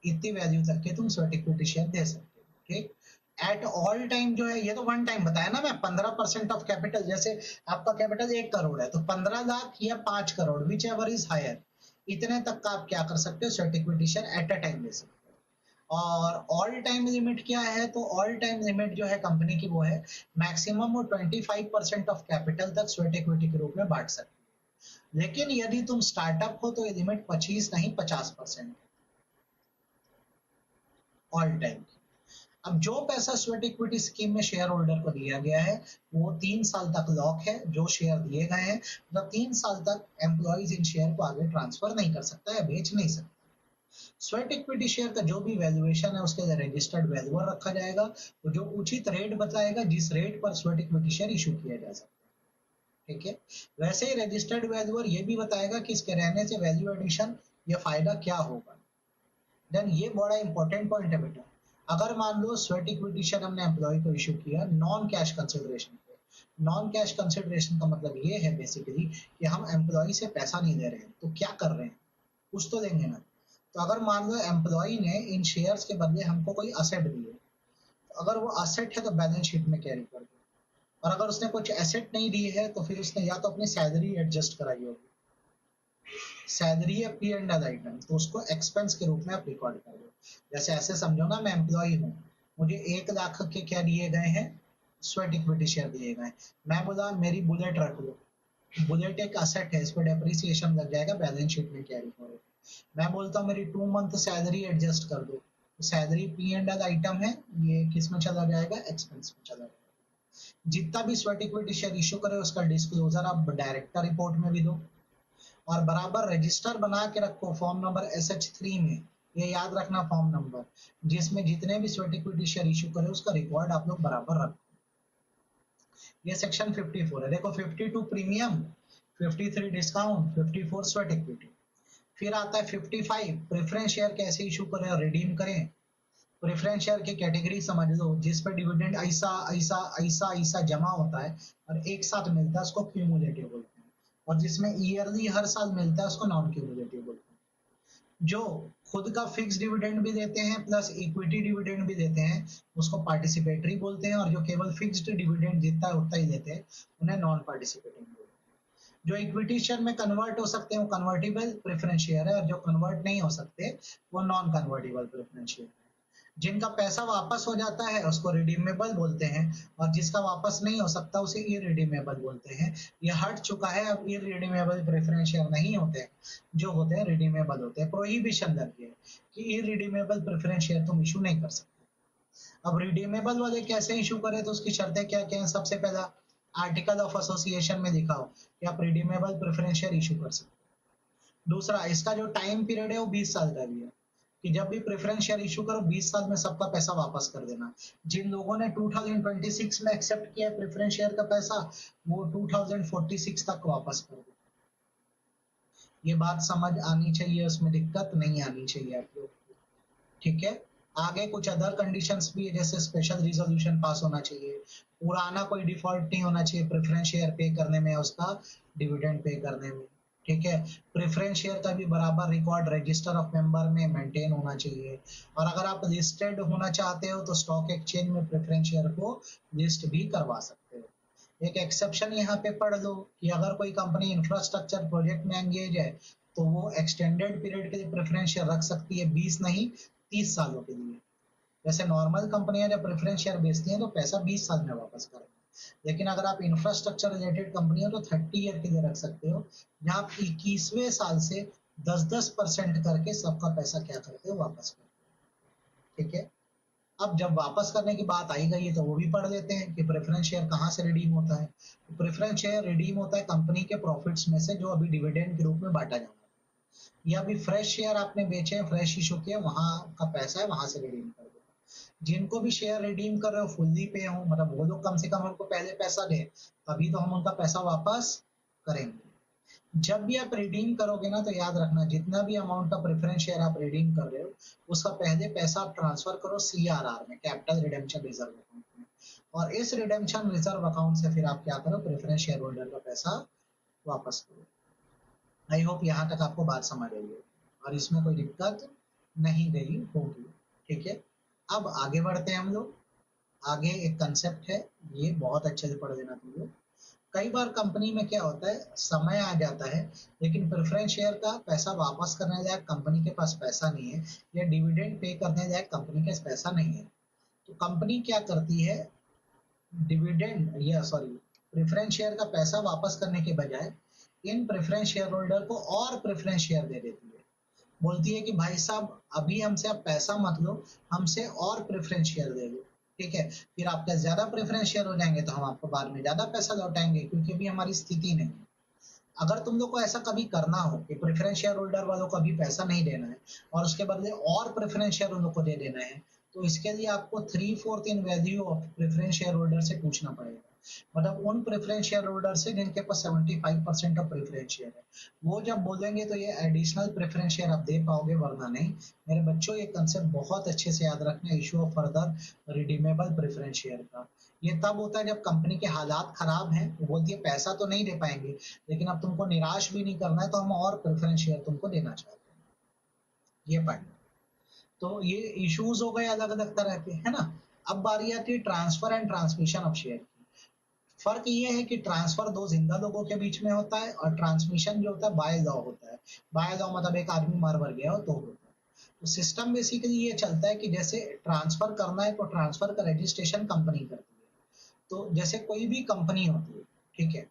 इतनी वैल्यू तक के तुम स्वेट इक्विटी शेयर दे सकते हो। ठीक, एट ऑल टाइम जो है, ये तो वन टाइम बताया ना मैं, 15% ऑफ कैपिटल, जैसे आपका कैपिटल 1 करोड़ है तो 15 लाख या 5 crore, whichever is higher, इतने तक का आप क्या कर सकते हो, sweat equity share at a time ले सकते हो। और ऑल टाइम लिमिट क्या है, तो ऑल टाइम लिमिट जो है कंपनी की वो है मैक्सिमम वो 25% ऑफ कैपिटल तक स्वेट इक्विटी के रूप में बांट सकते हो। लेकिन यदि तुम स्टार्टअप हो तो ये लिमिट 25 नहीं 50% ऑल टाइम। अब जो पैसा स्वेट इक्विटी स्कीम में शेयर होल्डर को दिया गया है वो 3 साल तक लॉक है, जो शेयर दिए गए हैं, मतलब 3 साल तक एम्प्लॉइज इन शेयर को आगे ट्रांसफर नहीं कर सकता है, बेच नहीं सकता। स्वेट इक्विटी शेयर का जो भी वैल्यूएशन है उसके लिए रजिस्टर्ड वैल्यूअर रखा जाएगा, तो जो उचित रेट बताएगा जिस रेट पर स्वेट इक्विटी शेयर इशू किया जा सकता है। ठीक है, वैसे ही रजिस्टर्ड वैल्यूअर ये भी बताएगा कि इसके रहने से वैल्यू एडिशन या फायदा क्या होगा। देन ये बड़ा इंपॉर्टेंट पॉइंट है बेटा, अगर मान लो स्वेट इक्विटी शेयर हमने एम्प्लॉय को इशू किया नॉन कैश कंसिडरेशन पे, नॉन कैश कंसिडरेशन का मतलब ये है बेसिकली कि हम एम्प्लॉय से पैसा नहीं ले रहे हैं, तो क्या कर रहे हैं, कुछ तो देंगे ना। तो अगर मान लो एम्प्लॉय ने इन शेयर्स के बदले हमको कोई असेट दिए, तो अगर वो असेट है तो बैलेंस शीट में कैरी कर दो, और अगर उसने कुछ एसेट नहीं दी है तो फिर उसने या तो अपनी सैलरी एडजस्ट कराई होगी, सैलरी है पी एंड एल आइटम, तो उसको एक्सपेंस के रूप में आप रिकॉर्ड कर दो। जैसे ऐसे समझो ना, मैं एम्प्लॉय हूँ, मुझे 1 लाख के क्या दिए गए हैं, स्वेट इक्विटी शेयर दिए गए, मैं बोला मेरी बुलेट रख लो, बुलेट एक असेट है, इस पर डेप्रिसिएशन लग जाएगा, बैलेंस शीट में कैरी करो। मैं बोलता हूँ मेरी 2 मंथ सैलरी एडजस्ट कर दो, salary P and L item है, ये किस में चला जाएगा, एक्सपेंस में चला जाएगा। जितना भी स्वेट इक्विटी शेयर इशू करे उसका डिस्क्लोजर आप डायरेक्टर रिपोर्ट में भी दो, और बराबर रजिस्टर बना के रखो फॉर्म नंबर SH3 में, ये याद रखना फॉर्म नंबर, जिसमें जितने भी स्वेट इक्विटी शेयर इशू करे उसका रिकॉर्ड आप लोग बराबर रखो। ये सेक्शन 54 है। देखो 52 प्रीमियम, 53 डिस्काउंट, 54 स्वेट इक्विटी। फिर आता है 55 प्रेफरेंस शेयर कैसे इशू करें और रिडीम करें। प्रेफरेंस शेयर की कैटेगरी समझ लो, जिस पर डिविडेंड ऐसा ऐसा ऐसा ऐसा जमा होता है और एक साथ मिलता है उसको क्यूमुलेटिव बोलते हैं, और जिसमें ईयरली हर साल मिलता है उसको नॉन क्यूमुलेटिव बोलते हैं। जो खुद का फिक्स डिविडेंड भी देते हैं प्लस इक्विटी डिविडेंड भी देते हैं उसको पार्टिसिपेटरी बोलते हैं, और जो केवल फिक्स्ड डिविडेंड जितना है उतना ही देते हैं उन्हें नॉन पार्टिसिपेटिंग बोलते हैं। जो इक्विटी शेयर में कन्वर्ट हो सकते हैं वो कन्वर्टिबल प्रेफरेंस शेयर है, और जो कन्वर्ट नहीं हो सकते वो नॉन कन्वर्टिबल प्रेफरेंस शेयर है। जिनका पैसा वापस हो जाता है उसको रिडीमेबल बोलते हैं, और जिसका वापस नहीं हो सकता उसे इरिडीमेबल बोलते हैं। ये हट चुका है, अब इरिडीमेबल प्रेफरेंस शेयर नहीं होते, जो होते हैं रिडीमेबल होते हैं। प्रोहिबिशन लग गया कि इरिडीमेबल प्रेफरेंस शेयर तुम इशू नहीं कर सकते। अब रिडीमेबल वाले कैसे इशू करें, तो उसकी शर्तें क्या क्या है? सबसे पहला, आर्टिकल ऑफ एसोसिएशन में दिखाओ कि आप रिडीमेबल प्रेफरेंस शेयर इशू कर सकते हो। दूसरा, इसका जो टाइम पीरियड है वो 20 साल का भी है, कि जब भी प्रेफरेंस शेयर इशू करो 20 साल में सबका पैसा वापस कर देना। जिन लोगों ने 2026 में एक्सेप्ट किया प्रेफरेंस शेयर का पैसा, वो 2046 तक वापस कर दो। ये बात समझ आनी चाहिए, उसमें दिक्कत नहीं आनी चाहिए आप लोग को, ठीक है। आगे कुछ अदर कंडीशंस भी है, जैसे स्पेशल रिजोल्यूशन पास होना चाहिए, पुराना कोई डिफॉल्ट नहीं होना चाहिए प्रेफरेंस शेयर पे करने में, उसका डिविडेंड पे करने में, ठीक है। प्रेफरेंस शेयर का भी बराबर रिकॉर्ड रजिस्टर ऑफ मेंबर में मेंटेन होना चाहिए, और अगर आप लिस्टेड होना चाहते हो तो स्टॉक एक्सचेंज में प्रेफरेंस शेयर को लिस्ट भी करवा सकते हो। एक एक्सेप्शन यहाँ पे पढ़ लो कि अगर कोई कंपनी इंफ्रास्ट्रक्चर प्रोजेक्ट में एंगेज है तो वो एक्सटेंडेड पीरियड के लिए प्रेफरेंस शेयर रख सकती है, 20 नहीं 30 सालों के लिए। वैसे नॉर्मल कंपनियां जब प्रेफरेंस शेयर बेचती हैं तो पैसा 20 साल में वापस करेंगे, लेकिन अगर आप इंफ्रास्ट्रक्चर रिलेटेड कंपनी हो तो 30 ईयर के लिए रख सकते हो, जहां आप 21वें साल से 10-10% करके सबका पैसा क्या करते हो, वापस करते हो, ठीक है। अब जब वापस करने की बात आई गई है तो वो भी पढ़ लेते हैं कि प्रेफरेंस शेयर कहाँ से रिडीम होता है। तो प्रेफरेंस शेयर रिडीम होता है कंपनी के प्रॉफिट्स में से, जो अभी डिविडेंड के रूप में बांटा जाना है, या अभी फ्रेश शेयर आपने बेचे, फ्रेश इशू किए, वहां का पैसा है, वहां से रिडीम कर दो। जिनको भी शेयर रिडीम कर रहे हो फुल्ली पे हो, मतलब वो लोग कम से कम हमको पहले पैसा दे, तभी तो हम उनका पैसा वापस करेंगे। जब भी आप रिडीम करोगे ना, तो याद रखना जितना भी अमाउंट का प्रेफरेंस शेयर आप रिडीम कर रहे हो, उसका पहले पैसा आप ट्रांसफर करो सीआरआर में, कैपिटल रिडेम्पशन रिजर्व अकाउंट में, और इस रिडेम्पशन रिजर्व अकाउंट से फिर आप क्या करो, प्रेफरेंस शेयर होल्डर का पैसा वापस करो। आई होप यहाँ तक आपको बात समझ आई है और इसमें कोई दिक्कत नहीं गई होगी, ठीक है। अब आगे बढ़ते हैं हम लोग। आगे एक कंसेप्ट है, ये बहुत अच्छे से पढ़ लेना तुम लोग। कई बार कंपनी में क्या होता है, समय आ जाता है लेकिन प्रेफरेंस शेयर का पैसा वापस करने लायक कंपनी के पास पैसा नहीं है, या डिविडेंड पे करने लायक कंपनी के पास पैसा नहीं है, तो कंपनी क्या करती है, डिविडेंड या सॉरी प्रेफरेंस शेयर का पैसा वापस करने के बजाय इन प्रेफरेंस शेयर होल्डर को और प्रेफरेंस शेयर दे देती है। बोलती है कि भाई साहब अभी हमसे आप पैसा मत लो, हमसे और प्रेफरेंस शेयर दे दो, ठीक है। फिर आपका ज्यादा प्रेफरेंस शेयर हो जाएंगे तो हम आपको बाद में ज्यादा पैसा लौटाएंगे, क्योंकि अभी हमारी स्थिति नहीं है। अगर तुम लोग को ऐसा कभी करना हो कि प्रेफरेंस शेयर होल्डर वालों को अभी पैसा नहीं देना है और उसके बदले और प्रेफरेंस शेयर उन लोग को दे देना है, तो इसके लिए आपको 3/4 in value of preference share holder से पूछना पड़ेगा। मतलब उन प्रेफरेंस शेयर होल्डर से जिनके पास 75% ऑफ प्रेफरेंस शेयर है, वो जब बोलेंगे तो ये एडिशनल प्रेफरेंस शेयर आप दे पाओगे, वरना नहीं। मेरे बच्चों ये कंसेप्ट बहुत अच्छे से याद रखना, issue of further redeemable preference share का। ये तब होता है जब कंपनी के हालात खराब हैं, वो बोलती है पैसा तो नहीं दे पाएंगे, लेकिन अब तुमको निराश भी नहीं करना है, तो हम और प्रेफरेंस शेयर तुमको देना चाहते हैं। ये पॉइंट। तो ये इश्यूज हो गए अलग अलग तरह के, है ना। अब बारी आती है transfer and transmission of share की। फर्क ये है कि ट्रांसफर दो जिंदा लोगों के बीच में होता है, और ट्रांसमिशन जो होता है बाय लॉ होता है। बाय लॉ मतलब एक आदमी मर वर गया हो तो होता है। तो सिस्टम बेसिकली ये चलता है कि जैसे ट्रांसफर करना है तो ट्रांसफर का रजिस्ट्रेशन कंपनी करती है। तो जैसे कोई भी कंपनी होती है, ठीक है,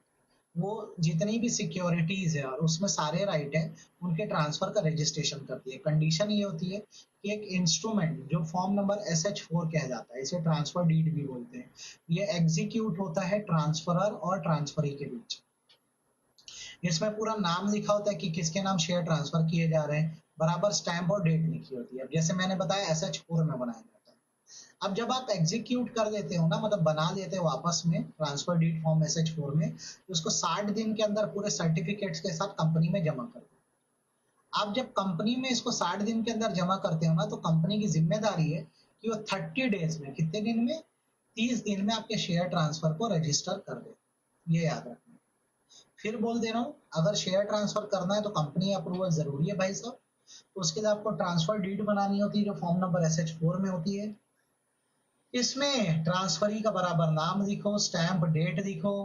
वो जितनी भी सिक्योरिटीज है और उसमें सारे राइट है, उनके ट्रांसफर का रजिस्ट्रेशन करती है। कंडीशन ये होती है कि एक इंस्ट्रूमेंट जो फॉर्म नंबर SH4 कह जाता है, इसे ट्रांसफर डीड भी बोलते हैं, ये एग्जीक्यूट होता है ट्रांसफरर और ट्रांसफरी के बीच। इसमें पूरा नाम लिखा होता है कि किसके नाम शेयर ट्रांसफर किए जा रहे हैं, बराबर स्टैंप और डेट लिखी होती है। अब जैसे मैंने बताया SH4 में बनाया जाता है। अब जब आप एग्जीक्यूट कर देते हो ना, मतलब बना देते हो वापस में ट्रांसफर डीड फॉर्म SH4 में, तो उसको 60 दिन के अंदर पूरे सर्टिफिकेट्स के साथ कंपनी में जमा कर दो। आप जब कंपनी में इसको 60 दिन के अंदर जमा करते हो ना, तो कंपनी की जिम्मेदारी है कि वो 30 डेज में, कितने दिन में, 30 दिन में आपके शेयर ट्रांसफर को रजिस्टर कर दे। ये याद रखना। फिर बोल दे रहा हूँ, अगर शेयर ट्रांसफर करना है तो कंपनी अप्रूवल जरूरी है भाई साहब। तो उसके लिए आपको ट्रांसफर डीड बनानी होती है, जो फॉर्म नंबर SH4 में होती है। इसमें ट्रांसफरी का बराबर नाम लिखो, स्टैंप डेट लिखो,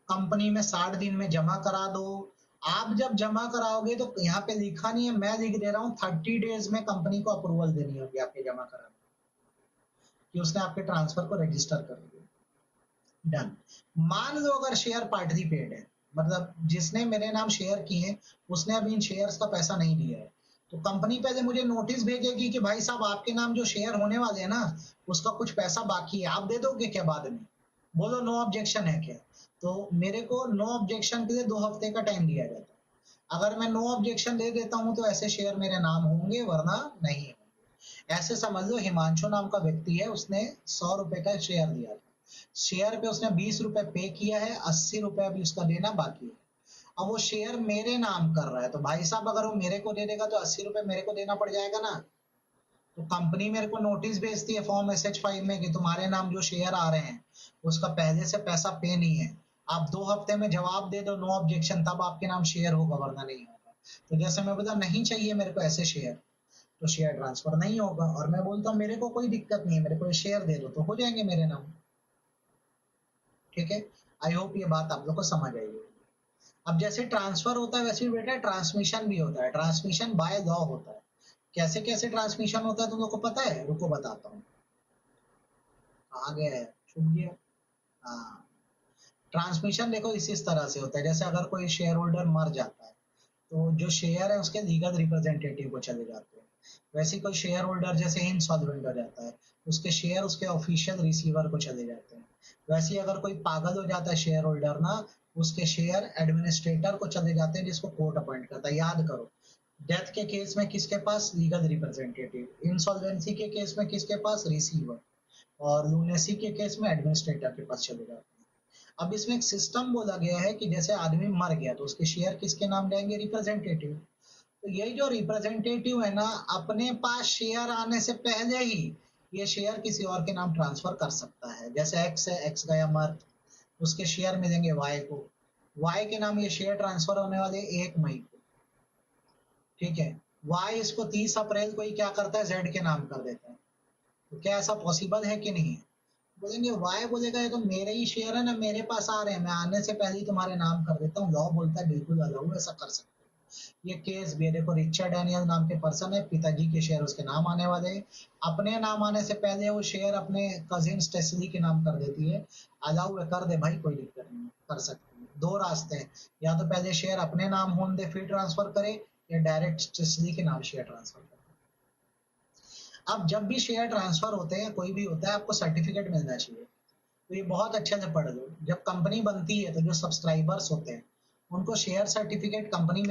कंपनी में 60 दिन में जमा करा दो। आप जब जमा कराओगे तो यहाँ पे लिखा नहीं है, मैं लिख दे रहा हूँ 30 डेज में कंपनी को अप्रूवल देनी होगी आपके जमा कराने कि उसने आपके ट्रांसफर को रजिस्टर कर दिया। डन। मान लो अगर शेयर पार्टिसिपेट है, मतलब जिसने मेरे नाम शेयर किए हैं, उसने अभी इन शेयर्स का पैसा नहीं दिया है, तो कंपनी पहले मुझे नोटिस भेजेगी कि भाई साहब आपके नाम जो शेयर होने वाले हैं ना उसका कुछ पैसा बाकी है, आप दे दोगे क्या बाद में? बोलो नो ऑब्जेक्शन है क्या? तो मेरे को नो ऑब्जेक्शन के लिए 2 हफ्ते का टाइम दिया जाता है। अगर मैं नो ऑब्जेक्शन दे देता हूं तो ऐसे शेयर मेरे नाम होंगे, वरना नहीं होंगे। ऐसे समझ लो हिमांशु नाम का व्यक्ति है, उसने 100 रुपए का शेयर दिया था। शेयर पे उसने 20 रुपए पे किया है, 80 रुपए अभी उसका देना बाकी है। अब वो शेयर मेरे नाम कर रहा है, तो भाई साहब अगर वो मेरे को दे देगा तो 80 रुपए मेरे को देना पड़ जाएगा ना। तो कंपनी मेरे को नोटिस भेजती है फॉर्म SH5 में कि तुम्हारे नाम जो शेयर आ रहे हैं उसका पहले से पैसा पे नहीं है, आप 2 हफ्ते में जवाब दे दो नो ऑब्जेक्शन, तब आपके नाम शेयर होगा, वरना नहीं होगा। तो जैसे मैं बोला नहीं चाहिए मेरे को ऐसे शेयर, तो शेयर ट्रांसफर नहीं होगा। और मैं बोलता हूँ मेरे को कोई दिक्कत नहीं है, मेरे को शेयर दे दो, तो हो जाएंगे मेरे नाम। ठीक है, आई होप ये बात आप लोग को समझ आई होगी। अब जैसे ट्रांसफर होता है वैसे ही बेटा ट्रांसमिशन भी होता है। ट्रांसमिशन बाय लॉ होता है। कैसे कैसे ट्रांसमिशन होता है तुम लोग को पता है? रुको बताता हूँ। आ गया है, छूट गया। हाँ, ट्रांसमिशन देखो इस तरह से होता है, जैसे अगर कोई शेयर होल्डर मर जाता है तो जो शेयर है उसके लीगल रिप्रेजेंटेटिव को चले जाते हैं। वैसे ही कोई शेयर होल्डर जैसे इंसॉल्वेंट हो जाता है, उसके शेयर उसके ऑफिशियल रिसीवर को चले जाते हैं। वैसे ही अगर कोई पागल हो जाता है शेयर होल्डर ना, उसके शेयर एडमिनिस्ट्रेटर को चले जाते हैं, जिसको कोर्ट अपॉइंट करता है। याद करो, डेथ के केस में किसके पास? Legal representative. इंसॉल्वेंसी के केस में किसके पास? रिसीवर। और लूनेसी के केस में एडमिनिस्ट्रेटर के पास चले जाते हैं। अब इसमें एक सिस्टम बोला गया है कि जैसे आदमी मर गया तो उसके शेयर किसके नाम जाएंगे? रिप्रेजेंटेटिव। तो यही जो रिप्रेजेंटेटिव है ना, अपने पास शेयर आने से पहले ही ये शेयर किसी और के नाम ट्रांसफर कर सकता है। जैसे एक्स है, एक्स गया मर, उसके शेयर मिलेंगे वाई को, वाई के नाम ये शेयर ट्रांसफर होने वाले 1 मई को। ठीक है, वाई इसको 30 अप्रैल को ही क्या करता है? जेड के नाम कर देता है। तो क्या ऐसा पॉसिबल है कि नहीं है? बोलेंगे वाई बोलेगा ये तो मेरे ही शेयर है ना, मेरे पास आ रहे हैं, मैं आने से पहले ही तुम्हारे नाम कर देता हूँ। लॉ बोलता है बिल्कुल अलाउ, ऐसा कर सकते हो। ये केस भी है, देखो रिचर्ड डैनियल नाम के पर्सन है, पिताजी के शेयर उसके नाम आने वाले हैं, अपने नाम आने से पहले वो शेयर अपने कजिन स्टेसली के नाम कर देती है। अलाउ है, कर दे भाई, कोई दिक्कत नहीं है, कर सकते हैं। 2 रास्ते हैं, या तो पहले शेयर अपने नाम होने दे फिर ट्रांसफर करे, या डायरेक्ट स्टेसली के नाम शेयर ट्रांसफर करे। अब जब भी शेयर ट्रांसफर होते हैं, कोई भी होता है, आपको सर्टिफिकेट मिलना चाहिए। तो ये बहुत अच्छे से पढ़ लो, जब कंपनी बनती है तो जो सब्सक्राइबर्स होते हैं उनको शेयर सर्टिफिकेट कंपनी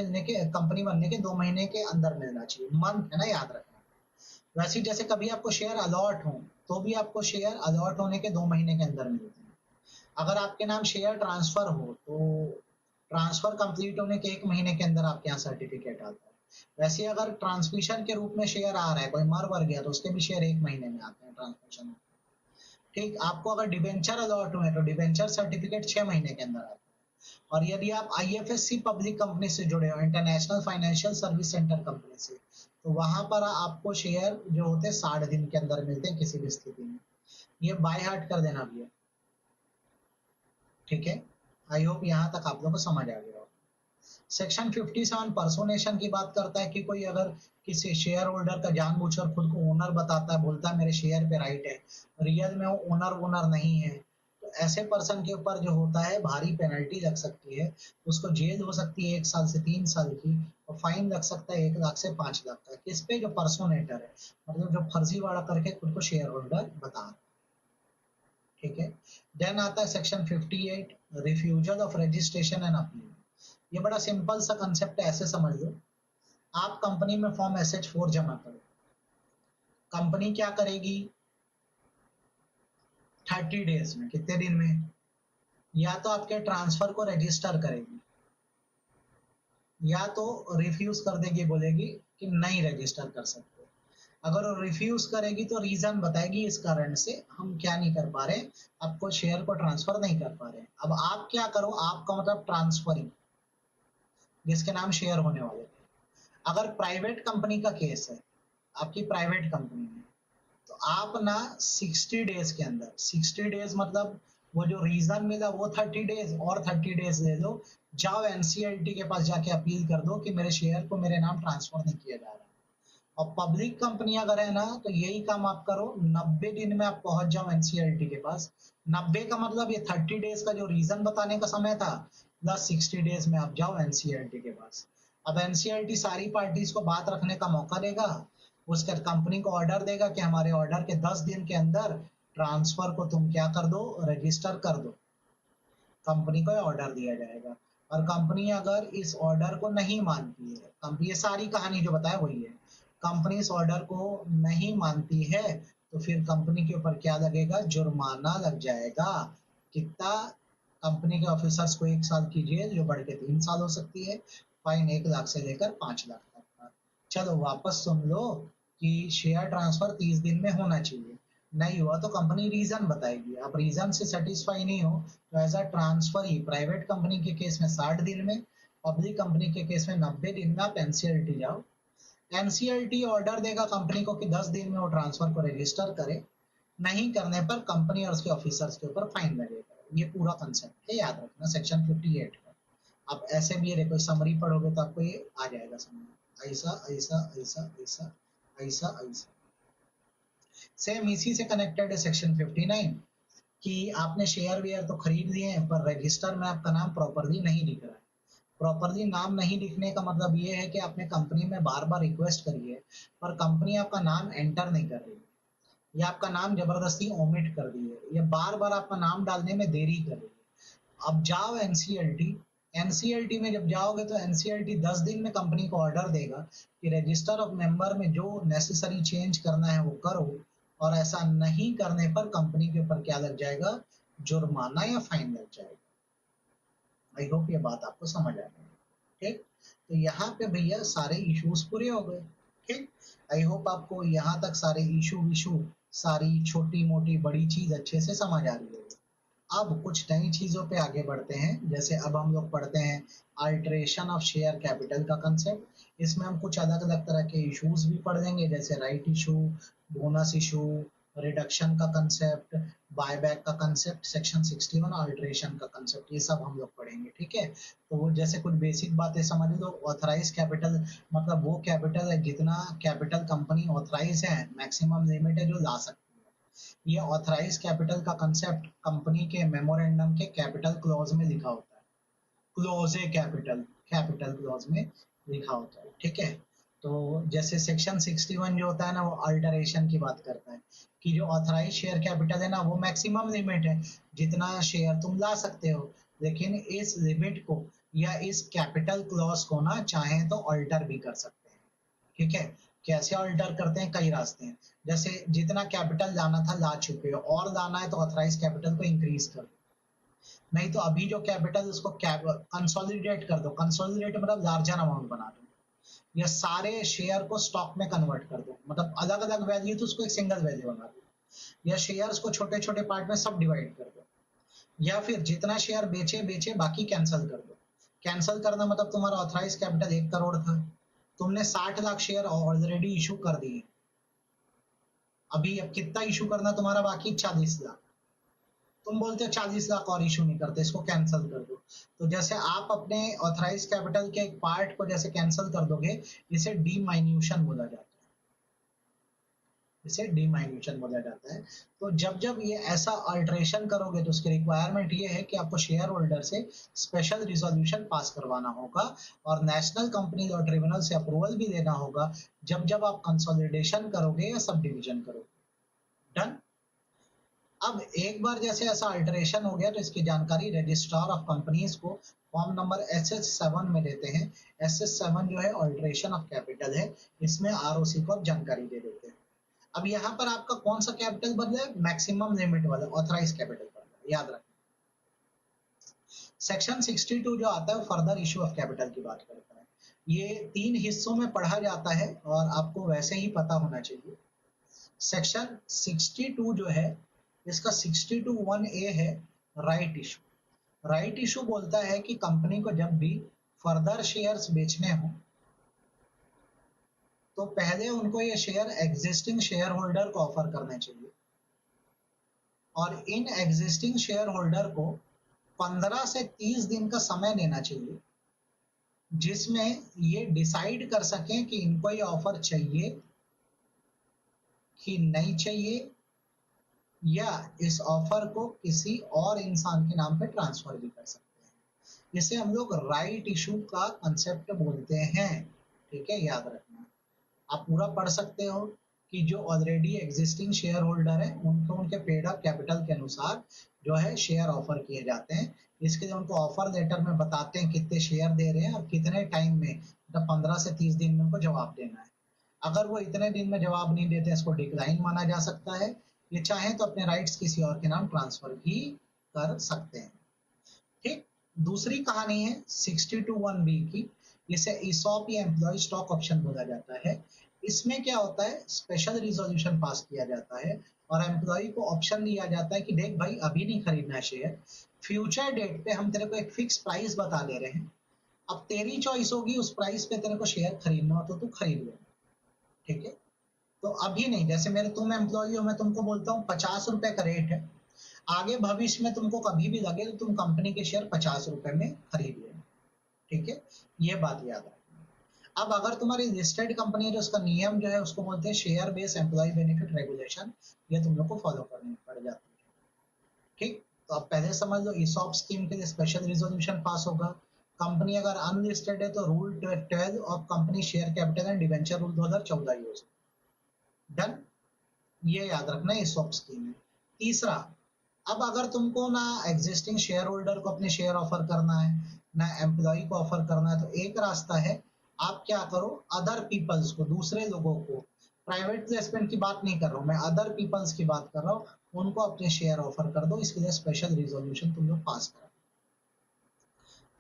बनने के 2 महीने के अंदर मिलना चाहिए। मंथ है ना, याद रखना। वैसे ही जैसे कभी आपको शेयर अलॉट हो तो भी आपको शेयर अलॉट होने के 2 महीने के अंदर मिलते हैं। अगर आपके नाम शेयर ट्रांसफर हो तो ट्रांसफर कंप्लीट होने के 1 महीने के अंदर आपके यहाँ सर्टिफिकेट आता है। वैसे अगर ट्रांसमिशन के रूप में शेयर आ रहा है, कोई मर गया, तो उसके भी शेयर 1 महीने में आते हैं ट्रांसमिशन। ठीक, आपको अगर डिबेंचर अलॉट हुए तो डिबेंचर सर्टिफिकेट 6 महीने के अंदर आता है। और यदि आप IFSC पब्लिक कंपनी से जुड़े हो, international financial service centre company से, तो वहां पर आपको शेयर जो होते हैं 60 दिन के अंदर मिलते हैं किसी भी स्थिति में। ये बाय हार्ट कर देना भैया। ठीक है, आई होप यहाँ तक आप लोग को समझ आ गया हो। सेक्शन 57 पर्सोनेशन की बात करता है कि कोई अगर किसी शेयर होल्डर का जानबूझकर खुद को ओनर बताता है, बोलता है मेरे शेयर पे राइट है, रियल में वो ओनर ओनर नहीं है, तो ऐसे पर्सन के ऊपर जो होता है भारी पेनल्टी लग सकती है। उसको जेल हो सकती है 1 साल से 3 साल की, और फाइन लग सकता है 1 लाख से 5 लाख का। किस पे? जो पर्सोनेटर है, मतलब जो फर्जीवाड़ा करके खुद को शेयर होल्डर बता रहा है। ठीक है, देन आता है section 58, refusal of registration and appeal. ये बड़ा सिंपल सा कंसेप्ट है, ऐसे समझ लो। आप कंपनी में फॉर्म SH4 जमा करो, कंपनी क्या करेगी? 30 डेज में, कितने दिन में? या तो आपके ट्रांसफर को रजिस्टर करेगी, या तो रिफ्यूज कर देगी, बोलेगी कि नहीं रजिस्टर कर सकते। अगर वो रिफ्यूज करेगी तो रीजन बताएगी, इस कारण से हम क्या नहीं कर पा रहे, आपको शेयर को ट्रांसफर नहीं कर पा रहे। अब आप क्या करो, आपका मतलब ट्रांसफरिंग, जिसके नाम शेयर होने वाले थे। अगर प्राइवेट कंपनी का केस है, आपकी प्राइवेट कंपनी है, तो आप ना 60 डेज के अंदर, 60 डेज मतलब वो जो रीजन मिला वो 30 डेज, और 30 डेज ले लो, जाओ NCLT के पास जाके अपील कर दो कि मेरे शेयर को मेरे नाम ट्रांसफर नहीं किया जा रहा। और पब्लिक कंपनी अगर है ना, तो यही काम आप करो, 90 दिन में आप पहुंच जाओ NCLT के पास। 90 का मतलब ये 30 डेज का जो रीजन बताने का समय था, प्लस 60 डेज में आप जाओ NCLT के पास। अब एनसीएलटी सारी पार्टीज को बात रखने का मौका देगा, उसके कंपनी को ऑर्डर देगा कि हमारे ऑर्डर के 10 दिन के अंदर ट्रांसफर को तुम क्या कर दो, रजिस्टर कर दो। कंपनी को ऑर्डर दिया जाएगा और कंपनी अगर इस ऑर्डर को नहीं मानती है, कंपनी, ये सारी कहानी जो बताया वही है, कंपनी इस ऑर्डर को नहीं मानती है तो फिर कंपनी के ऊपर क्या लगेगा, जुर्माना लग जाएगा। कितना? कंपनी के ऑफिसर्स को 1 साल की जेल जो बढ़ के 3 साल हो सकती है, फाइन 1 लाख से लेकर 5 लाख तक का। चलो वापस सुन लो कि शेयर ट्रांसफर 30 दिन में होना चाहिए, नहीं हुआ तो कंपनी रीजन बताएगी। अब रीजन से सेटिस्फाई नहीं हो तो एज अ ट्रांसफर ही प्राइवेट कंपनी के केस में 60 दिन में, पब्लिक कंपनी के केस में 90 दिन में आप एनसीएलटी जाओ। एनसीएलटी ऑर्डर देगा कंपनी को कि 10 दिन में वो ट्रांसफर को रजिस्टर करे, नहीं करने पर कंपनी और उसके ऑफिसर्स के ऊपर फाइन लगेगा। ये पूरा कंसेप्ट है, याद रखना, सेक्शन 58 का। आप ऐसे भी ये कोई समरी पढ़ोगे तो आपको ये आ जाएगा समझ, ऐसा ऐसा ऐसा ऐसा ऐसा ऐसा। सेम इसी से कनेक्टेड है सेक्शन 59 कि आपने शेयर वेयर तो खरीद लिए हैं पर रजिस्टर में आपका नाम प्रॉपरली नहीं दिख रहा है। प्रॉपरली नाम नहीं दिखने का मतलब ये है कि आपने कंपनी में बार बार रिक्वेस्ट करी है पर कंपनी आपका नाम एंटर नहीं कर रही है, या आपका नाम जबरदस्ती ओमिट कर दी है, या बार बार आपका नाम डालने में देरी कर रही है। अब जाओ एनसीएलटी, एनसीएलटी में जब जाओगे तो एनसीएलटी 10 दिन में कंपनी को ऑर्डर देगा कि रजिस्टर ऑफ मेंबर में जो नेसेसरी चेंज करना है वो करो, और ऐसा नहीं करने पर कंपनी के ऊपर क्या लग जाएगा, जुर्माना या फाइन लग जाएगा। आई होप ये बात आपको समझ आ गई। ठीक, तो यहाँ पे भैया सारे इश्यूज पूरे हो गए। ठीक, आई होप आपको यहाँ तक सारे इशू विशू, सारी छोटी मोटी बड़ी चीज अच्छे से समझ आ रही है। अब कुछ नई चीजों पे आगे बढ़ते हैं, जैसे अब हम लोग पढ़ते हैं अल्टरेशन ऑफ शेयर कैपिटल का कंसेप्ट। इसमें हम कुछ अलग अलग तरह के इश्यूज भी पढ़ देंगे, जैसे right issue, bonus issue, reduction का कंसेप्ट, बायबैक का कंसेप्ट, सेक्शन 61 अल्टरेशन का कंसेप्ट, ये सब हम लोग पढ़ेंगे। ठीक है, तो जैसे कुछ बेसिक बातें समझ लो। ऑथराइज कैपिटल मतलब वो कैपिटल है जितना कैपिटल कंपनी ऑथराइज है, मैक्सिमम लिमिट है जो ला सकती है। ये ऑथराइज कैपिटल का कंसेप्ट कंपनी के मेमोरेंडम के कैपिटल क्लॉज में लिखा होता है, क्लोजे कैपिटल, कैपिटल क्लॉज में लिखा होता है। ठीक है, तो जैसे सेक्शन 61 जो होता है ना, वो अल्टरेशन की बात करता है कि जो ऑथराइज शेयर कैपिटल है ना, वो मैक्सिमम लिमिट है जितना शेयर तुम ला सकते हो, लेकिन इस लिमिट को या इस कैपिटल क्लॉज को ना चाहे तो अल्टर भी कर सकते हैं। ठीक है, कैसे अल्टर करते हैं, कई रास्ते हैं। जैसे जितना कैपिटल लाना था ला चुके हो, और लाना है तो ऑथराइज कैपिटल को इंक्रीज कर दो, नहीं तो अभी जो कैपिटल उसको कंसोलिडेट कर दो। कंसोलिडेट मतलब लार्जर अमाउंट बना दो, या सारे शेयर को स्टॉक में कन्वर्ट कर दो, मतलब अलग अलग वैल्यू तो उसको एक सिंगल वैल्यू बना दो, या शेयर्स को छोटे छोटे पार्ट में सब डिवाइड कर दो, या फिर जितना शेयर बेचे बेचे बाकी कैंसिल कर दो। कैंसिल करना मतलब तुम्हारा ऑथराइज कैपिटल 1 करोड़ था, तुमने 60 लाख शेयर ऑलरेडी इशू कर दिए, अभी अब कितना इशू करना तुम्हारा बाकी, 40 लाख। तुम बोलते हो 40 लाख और इशू नहीं करते, इसको कैंसिल कर दो। तो जैसे आप अपने ऑथराइज कैपिटल के एक पार्ट को जैसे कैंसिल कर दोगे, इसे डीमाइन्यूशन बोला जाता है, इसे डीमाइन्यूशन बोला जाता है। तो जब जब ये ऐसा अल्टरेशन करोगे तो उसकी रिक्वायरमेंट ये है कि आपको शेयर होल्डर से स्पेशल रिजोल्यूशन पास करवाना होगा और नेशनल कंपनी लॉ ट्रिब्यूनल से अप्रूवल भी लेना होगा जब जब आप कंसोलिडेशन करोगे या सब डिविजन करोगे। डन। अब एक बार जैसे ऐसा अल्टरेशन हो गया तो इसकी जानकारी रजिस्ट्रार ऑफ कंपनीज को फॉर्म नंबर SS7 में देते हैं। SS7 जो है अल्टरेशन ऑफ कैपिटल है, इसमें आरओसी को जानकारी दे देते हैं। अब यहाँ पर आपका कौन सा कैपिटल बदला है, मैक्सिमम लिमिट वाला ऑथराइज कैपिटल बदला है, याद रखना। सेक्शन 62 जो आता है वो फर्दर इशू ऑफ कैपिटल की बात करता है। ये 3 हिस्सों में पढ़ा जाता है और आपको वैसे ही पता होना चाहिए। सेक्शन 62 जो है, इसका 62(1)(a) है राइट इशू। राइट इशू बोलता है कि कंपनी को जब भी फर्दर शेयर्स बेचने हो तो पहले उनको ये शेयर एग्जिस्टिंग शेयर होल्डर को ऑफर करने चाहिए, और इन एग्जिस्टिंग शेयर होल्डर को 15 से 30 दिन का समय देना चाहिए जिसमें ये डिसाइड कर सकें कि इनको ये ऑफर चाहिए कि नहीं चाहिए, या इस ऑफर को किसी और इंसान के नाम पे ट्रांसफर भी कर सकते हैं। इसे हम लोग राइट इशू का कंसेप्ट बोलते हैं। ठीक है, याद रखना। आप पूरा पढ़ सकते हो कि जो ऑलरेडी एग्जिस्टिंग शेयर होल्डर है उनको उनके पेड अप कैपिटल के अनुसार जो है शेयर ऑफर किए जाते हैं। इसके लिए उनको ऑफर लेटर में बताते हैं कितने शेयर दे रहे हैं और कितने टाइम में, मतलब 15 से 30 दिन में उनको जवाब देना है। अगर वो इतने दिन में जवाब नहीं देते इसको डिक्लाइन माना जा सकता है। ये चाहे तो अपने राइट्स किसी और के नाम ट्रांसफर भी कर सकते हैं। ठीक। दूसरी कहानी है 62(1)(b की। इसे ईसॉप या एम्प्लॉय स्टॉक ऑप्शन बोला जाता है। इसमें क्या होता है, स्पेशल रिजोल्यूशन पास किया जाता है और एम्प्लॉय को ऑप्शन दिया जाता है कि देख भाई, अभी नहीं खरीदना है शेयर, फ्यूचर डेट पे हम तेरे को एक फिक्स प्राइस बता दे रहे हैं। अब तेरी चॉइस होगी उस प्राइस पे तेरे को शेयर खरीदना हो तो तू खरीद ले। ठीक है। तो अभी नहीं, जैसे मेरे तुम एम्प्लॉय हो, मैं तुमको बोलता हूँ 50 रुपए का रेट है। आगे भविष्य में तुमको कभी भी लगे तो तुम कंपनी के शेयर 50 रुपए में खरीद लेना। ठीक है, ये बात याद रखना। अब अगर तुम्हारी लिस्टेड कंपनी है तो उसका नियम जो है उसको बोलते हैं share base employee benefit regulation. ये तुम लोग को फॉलो करनी पड़ जाती है। ठीक। तो अब पहले समझ लो, ईसॉप स्कीम के लिए स्पेशल रिजोल्यूशन पास होगा। कंपनी अगर अनलिस्टेड है तो rule 12 of company share capital and debenture rule 2014 use. Done. ये याद रखना है ईसॉप स्कीम है। तीसरा, अब अगर तुमको ना एग्जिस्टिंग शेयर होल्डर को अपने शेयर ऑफर करना है, ना एम्प्लॉय को ऑफर करना है, तो एक रास्ता है, आप क्या करो, अदर पीपल्स को, दूसरे लोगों को, प्राइवेट प्लेसमेंट की बात नहीं कर रहा हूं मैं, अदर पीपल्स की बात कर रहा हूं, उनको अपने शेयर ऑफर कर दो। इसके लिए स्पेशल रिजोल्यूशन तुम लोग पास करो।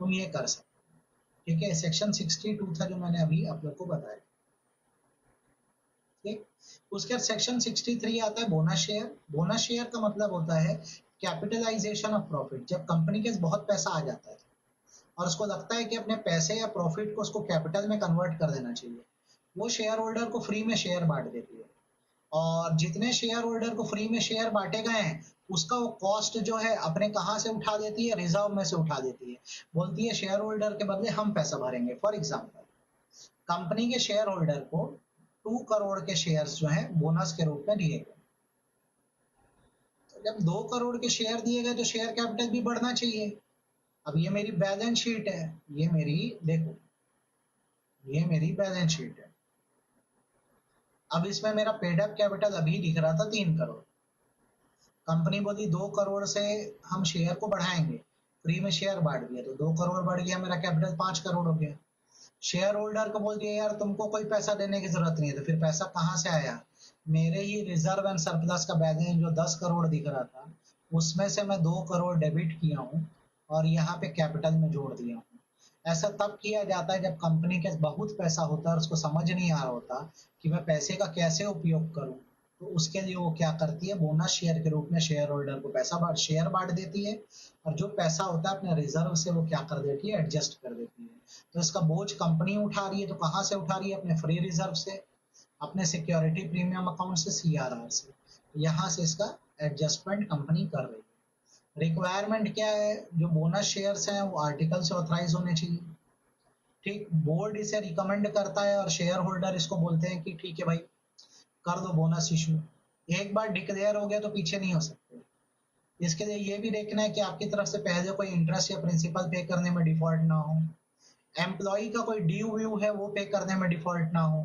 तुम ये कर सकते हो। ठीक है, सेक्शन 62 था जो मैंने अभी आप लोग को बताया। ठीक। उसके बाद सेक्शन 63 आता है बोनस शेयर। बोनस शेयर का मतलब होता है कैपिटलाइजेशन ऑफ प्रॉफिट। जब कंपनी के बहुत पैसा आ जाता है और उसको लगता है कि अपने पैसे या प्रॉफिट को उसको कैपिटल में कन्वर्ट कर देना चाहिए, वो शेयर होल्डर को फ्री में शेयर बांट देती है। और जितने शेयर होल्डर को फ्री में शेयर बांटे गए हैं उसका वो कॉस्ट जो है अपने कहाँ से उठा देती है, रिजर्व में से उठा देती है। बोलती है शेयर होल्डर के बदले हम पैसा भरेंगे। फॉर एग्जाम्पल, कंपनी के शेयर होल्डर को 2 करोड़ के शेयर्स जो है बोनस के रूप में दिए गए। तो जब 2 करोड़ के शेयर दिए गए तो शेयर कैपिटल भी बढ़ना चाहिए। अब ये मेरी बैलेंस शीट है, ये मेरी, देखो, ये मेरी बैलेंस शीट है। अब इसमें मेरा पेड अप कैपिटल अभी दिख रहा था 3 करोड़। कंपनी बोली 2 करोड़ से हम शेयर को बढ़ाएंगे, फ्री में शेयर बांट दिया तो 2 करोड़ बढ़ गया, मेरा कैपिटल 5 करोड़ हो गया। शेयर होल्डर को बोल दिया यार तुमको कोई पैसा देने की जरूरत नहीं है, तो फिर पैसा कहाँ से आया, मेरे ही रिजर्व एंड सरप्लस का बैलेंस जो 10 करोड़ दिख रहा था उसमें से मैं 2 करोड़ डेबिट किया हूँ और यहाँ पे कैपिटल में जोड़ दिया हूँ। ऐसा तब किया जाता है जब कंपनी के बहुत पैसा होता है और उसको समझ नहीं आ रहा होता कि मैं पैसे का कैसे उपयोग करूं। तो उसके लिए वो क्या करती है, बोनस शेयर के रूप में शेयर होल्डर को पैसा बांट, शेयर बांट देती है। और जो पैसा होता है अपने रिजर्व से वो क्या कर देती है, एडजस्ट कर देती है। तो इसका बोझ कंपनी उठा रही है, तो कहाँ से उठा रही है, अपने फ्री रिजर्व से, अपने सिक्योरिटी प्रीमियम अकाउंट से, सीआरआर से। यहाँ से इसका एडजस्टमेंट कंपनी कर रही है। रिक्वायरमेंट क्या है, जो बोनस शेयर्स हैं वो आर्टिकल से ऑथराइज होने चाहिए। ठीक। बोर्ड इसे रिकमेंड करता है और शेयर होल्डर इसको बोलते हैं कि ठीक है भाई, कर दो बोनस इशू। एक बार डिक्लेयर हो गया तो पीछे नहीं हो सकते। इसके लिए ये भी देखना है कि आपकी तरफ से पहले कोई इंटरेस्ट या प्रिंसिपल पे करने में डिफॉल्ट ना हो, एम्प्लॉय का कोई ड्यू व्यू है वो पे करने में डिफॉल्ट ना हो।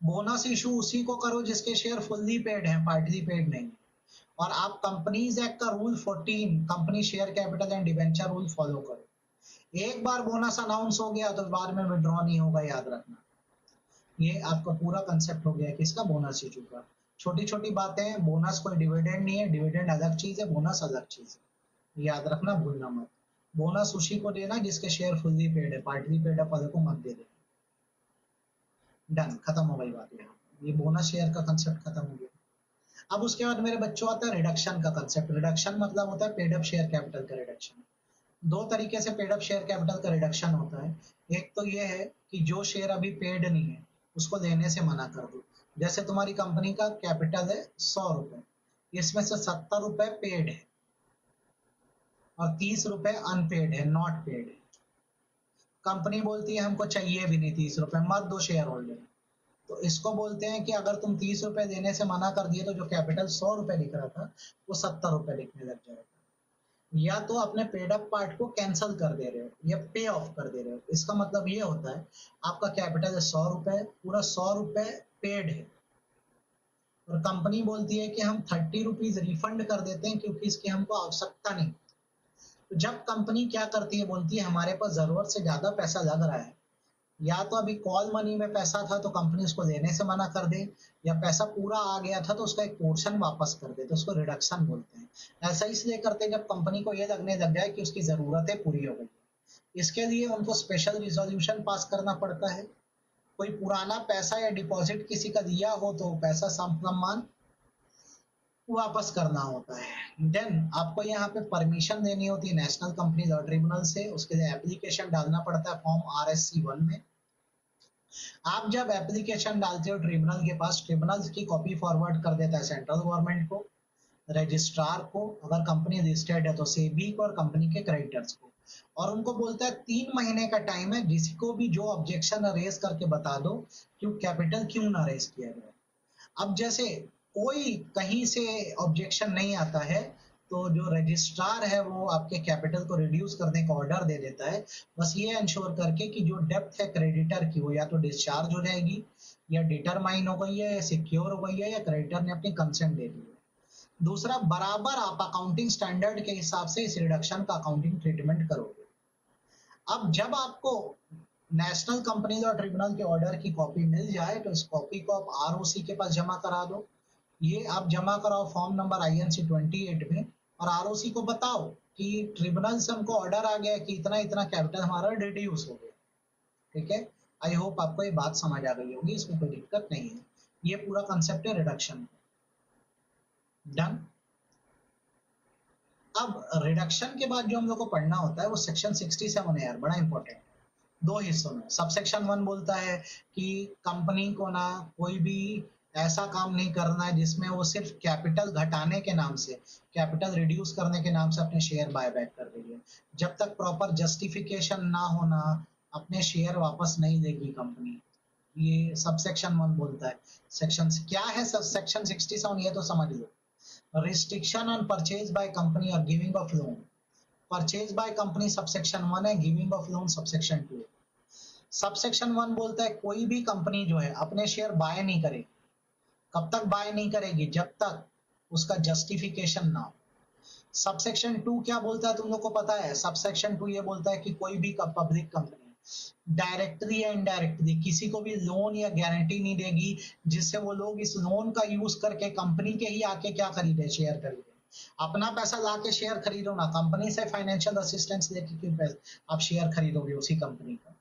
बोनस इशू उसी को करो जिसके शेयर फुल्ली पेड है, पार्टली पेड नहीं। और आप कंपनीज एक्ट का rule 14 company share capital and debenture rule follow करो। एक बार बोनस अनाउंस हो गया तो बाद में विड्रॉ नहीं होगा, याद रखना। ये आपका पूरा कंसेप्ट हो गया किसका, बोनस इशू का। छोटी छोटी बातें, बोनस कोई डिविडेंड नहीं है, डिविडेंड अलग चीज है, बोनस अलग चीज है, याद रखना, भूलना मत। बोनस उसी को देना जिसके शेयर फुल्ली पेड है, पार्टली पेड है वाले को मत दे देना। डन, खत्म हो गई बात। यहाँ ये बोनस शेयर का कंसेप्ट खत्म हो गया। अब उसके बाद मेरे बच्चों आता है रिडक्शन का कंसेप्ट। रिडक्शन मतलब होता है पेड अप शेयर कैपिटल का रिडक्शन। दो तरीके से पेड अप शेयर कैपिटल का रिडक्शन होता है। एक तो ये है कि जो शेयर अभी पेड नहीं है उसको देने से मना कर दो। जैसे तुम्हारी कंपनी का कैपिटल है 100 रुपए, इसमें से 70 रुपए पेड है और 30 रुपए अनपेड है, नॉट पेड है। कंपनी बोलती है हमको चाहिए भी नहीं 30 रुपए, मत दो शेयर होल्डर। तो इसको बोलते हैं कि अगर तुम 30 रुपए देने से मना कर दिए तो जो कैपिटल 100 रुपए दिख रहा था वो 70 रुपए दिखने लग जाएगा। या तो अपने पेड अप पार्ट को कैंसिल कर दे रहे हो या पे ऑफ कर दे रहे हो। इसका मतलब ये होता है आपका कैपिटल है 100 रुपए, पूरा 100 रुपए पेड है और कंपनी बोलती है कि हम 30 रुपीज रिफंड कर देते हैं क्योंकि इसकी हमको आवश्यकता नहीं। तो जब कंपनी क्या करती है, बोलती है हमारे पास जरूरत से ज्यादा पैसा लग रहा है, या तो अभी कॉल मनी में पैसा था तो कंपनी उसको देने से मना कर दे, या पैसा पूरा आ गया था तो उसका एक पोर्शन वापस कर दे, तो उसको रिडक्शन बोलते हैं। ऐसा इसलिए करते हैं जब कंपनी को ये लगने लग जाए कि उसकी जरूरतें पूरी हो गई। इसके लिए उनको स्पेशल रिजोल्यूशन पास करना पड़ता है। कोई पुराना पैसा या डिपॉजिट किसी का दिया हो तो पैसा सम्मान वापस करना होता है। देन आपको यहाँ पे परमिशन देनी होती है नेशनल कंपनी लॉ ट्रिब्यूनल से। उसके लिए एप्लीकेशन डालना पड़ता है फॉर्म RSC 1 में। आप जब एप्लीकेशन डालते हो ट्रिब्यूनल के पास, ट्रिब्यूनल की कॉपी फॉरवर्ड कर देता है सेंट्रल गवर्नमेंट को, रजिस्ट्रार को, अगर कंपनी रजिस्टर्ड है तो सेबी को, और कंपनी के क्रेडिटर्स को, और उनको बोलता है 3 महीने का टाइम है, जिसको भी जो ऑब्जेक्शन रेज करके बता दो क्यों कैपिटल क्यों ना रेज किया गया। अब जैसे कोई कहीं से ऑब्जेक्शन नहीं आता है तो जो रजिस्ट्रार है वो आपके कैपिटल को रिड्यूस करने का ऑर्डर दे देता है, बस ये इंश्योर करके कि जो डेप्थ है क्रेडिटर की वो या तो डिस्चार्ज हो जाएगी, या डिटरमाइन हो गई है, या सिक्योर हो गई है, या क्रेडिटर ने अपनी कंसेंट दे दी है। दूसरा, बराबर आप अकाउंटिंग स्टैंडर्ड के हिसाब से इस रिडक्शन का अकाउंटिंग ट्रीटमेंट करोगे। अब जब आपको नेशनल कंपनी लॉ ट्रिब्यूनल के ऑर्डर की कॉपी मिल जाए तो इस कॉपी को आप ROC के पास जमा करा दो। ये आप जमा कराओ फॉर्म नंबर INC 28 में, और ROC को बताओ कि ट्रिब्यूनल से हमको ऑर्डर आ गया कि इतना इतना कैपिटल हमारा रिड्यूस हो गया। ठीक है, आई होप आपको ये बात समझ आ गई होगी, इसमें कोई दिक्कत नहीं है। ये पूरा कंसेप्ट है रिडक्शन। डन। अब रिडक्शन के बाद जो हम लोग को पढ़ना होता है वो सेक्शन 67 है यार, बड़ा इंपॉर्टेंट है। दो हिस्सों में। सबसेक्शन 1 बोलता है कि कंपनी को ना कोई भी ऐसा काम नहीं करना है जिसमें वो सिर्फ कैपिटल घटाने के नाम से, कैपिटल रिड्यूस करने के नाम से अपने शेयर बाय बैक कर रही है। जब तक प्रॉपर जस्टिफिकेशन ना होना, अपने शेयर वापस नहीं देगी कंपनी। ये सबसेक्शन 1 बोलता है। सेक्शन क्या है सबसेक्शन 67, ये तो समझ लो। Restriction on purchase by company और giving of loan. Purchase by company subsection 1 है, गिविंग ऑफ लोन सबसेक्शन 2 है। सबसेक्शन 1 बोलता है कोई भी कंपनी जो है अपने शेयर बाय नहीं करेगी। कब तक बाय नहीं करेगी? जब तक उसका जस्टिफिकेशन ना हो। सबसेक्शन 2 क्या बोलता है तुम लोग को पता है? सबसेक्शन 2 ये बोलता है कि कोई भी पब्लिक कंपनी डायरेक्टली या इनडायरेक्टली किसी को भी लोन या गारंटी नहीं देगी जिससे वो लोग इस लोन का यूज करके कंपनी के ही आके क्या खरीदे, शेयर खरीदे। अपना पैसा ला के शेयर खरीदो ना, कंपनी से फाइनेंशियल असिस्टेंस लेके क्यों आप शेयर खरीदोगे उसी कंपनी का।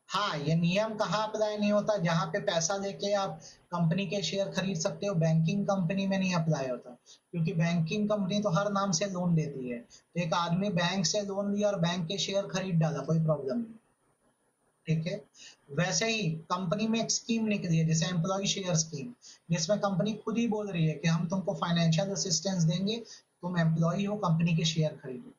हाँ, ये नियम कहाँ अप्लाई नहीं होता? जहां पे पैसा लेके आप कंपनी के शेयर खरीद सकते हो, बैंकिंग कंपनी में नहीं अप्लाई होता, क्योंकि बैंकिंग कंपनी तो हर नाम से लोन देती है। तो एक आदमी बैंक से लोन लिया और बैंक के शेयर खरीद डाला, कोई प्रॉब्लम नहीं। ठीक है। वैसे ही कंपनी में एक स्कीम निकली है जैसे एम्प्लॉय शेयर स्कीम, जिसमें कंपनी खुद ही बोल रही है कि हम तुमको फाइनेंशियल असिस्टेंस देंगे, तुम एम्प्लॉय हो, कंपनी के शेयर खरीदो।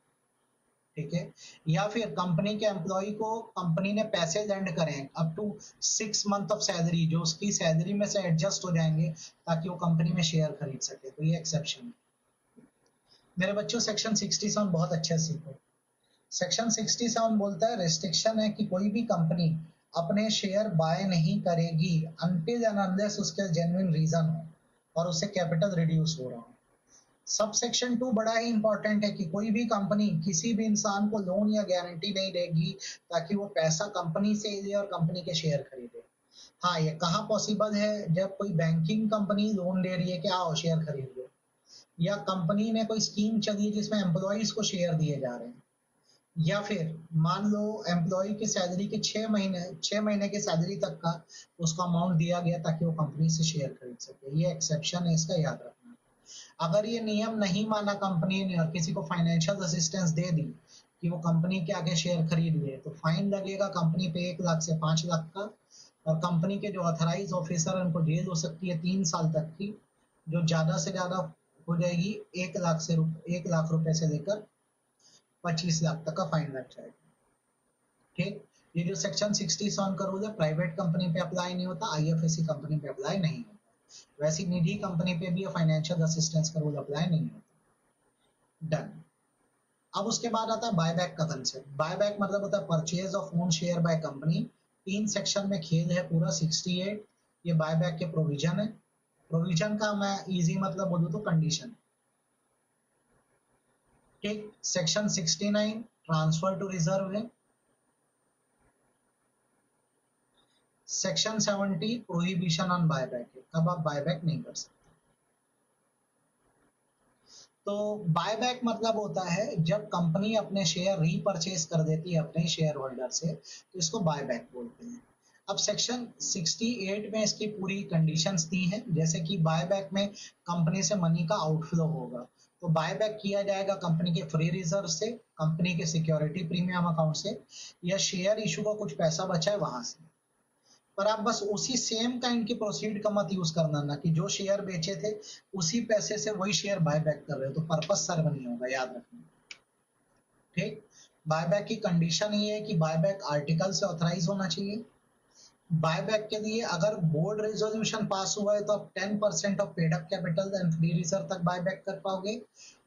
ठीक है। या फिर कंपनी के एम्प्लॉय को कंपनी ने पैसे लेंड करें up to 6 month of salary, जो उसकी सैलरी में से एडजस्ट हो जाएंगे ताकि वो कंपनी में शेयर खरीद सके, तो ये एक्सेप्शन है। मेरे बच्चों, सेक्शन 67 बहुत अच्छे से सीखो। सेक्शन 67 बोलता है रेस्ट्रिक्शन है कि कोई भी कंपनी अपने शेयर बाय नहीं करेगी अनटिल एंड अनलेस उसके जेन्युइन रीजन हो और उससे कैपिटल रिड्यूस हो रहा हो। सब सेक्शन 2 बड़ा ही इंपॉर्टेंट है कि कोई भी कंपनी किसी भी इंसान को लोन या गारंटी नहीं देगी ताकि वो पैसा कंपनी से ले और कंपनी के शेयर खरीदे। हाँ, ये कहाँ पॉसिबल है? जब कोई बैंकिंग कंपनी लोन दे रही है कि आओ शेयर खरीद लो, या कंपनी ने कोई स्कीम चली है जिसमें एम्प्लॉयज को शेयर दिए जा रहे हैं, या फिर मान लो एम्प्लॉय की सैलरी के 6 महीने की सैलरी तक का उसका अमाउंट दिया गया ताकि वो कंपनी से शेयर खरीद सके। ये एक्सेप्शन है, इसका याद रखना। अगर ये नियम नहीं माना कंपनी ने और किसी को फाइनेंशियल असिस्टेंस दे दी कि वो कंपनी के आगे शेयर खरीद लिए, तो फाइन लगेगा कंपनी पे 1 लाख से 5 लाख का, और कंपनी के जो ऑथराइज ऑफिसर है उनको जेल हो सकती है 3 साल तक की, जो ज्यादा से ज्यादा हो जाएगी 1 लाख रुपए से लेकर 25 लाख तक का फाइन लग जाएगा। ठीक। ये जो सेक्शन 67 का रूल है प्राइवेट कंपनी पे अप्लाई नहीं होता, IFSC कंपनी पे अप्लाई नहीं होता। वैसी निजी कंपनी पे भी फाइनेंशियल असिस्टेंस का रूल अप्लाई नहीं होता। डन। अब उसके बाद आता है बायबैक का कंसेप्ट। बायबैक मतलब होता है purchase of own share by company. 3 section में खेद है पूरा 68। ये बायबैक के प्रोविजन है। प्रोविजन का मैं इजी मतलब बोलूँ तो कंडीशन। ठीक, सेक्शन 69 ट्रांसफर टू रिजर्व है। सेक्शन 70 प्रोहिबिशन ऑन बायबैक है, कब आप बायबैक नहीं कर सकते। तो बायबैक मतलब होता है जब कंपनी अपने शेयर रीपरचेज कर देती है अपने शेयर होल्डर से, तो इसको बायबैक बोलते हैं। अब सेक्शन 68 में इसकी पूरी कंडीशंस दी हैं, जैसे कि बायबैक में कंपनी से मनी का आउटफ्लो होगा, तो बायबैक किया जाएगा कंपनी के फ्री रिजर्व से, कंपनी के सिक्योरिटी प्रीमियम अकाउंट से, या शेयर इशू का कुछ पैसा बचा है वहां से। पर आप बस उसी सेम काइंड की प्रोसीड का मत यूज करना ना, कि जो शेयर बेचे थे उसी पैसे से वही शेयर बाय बैक कर रहे हो, तो पर्पस सर्व नहीं होगा, याद रखना। ठीक, बायबैक की कंडीशन ये है कि बायबैक आर्टिकल से ऑथराइज होना चाहिए। बायबैक के लिए अगर बोर्ड रेजोल्यूशन पास हुआ है तो आप 10% of paid up capital and free reserve तक बायबैक कर पाओगे।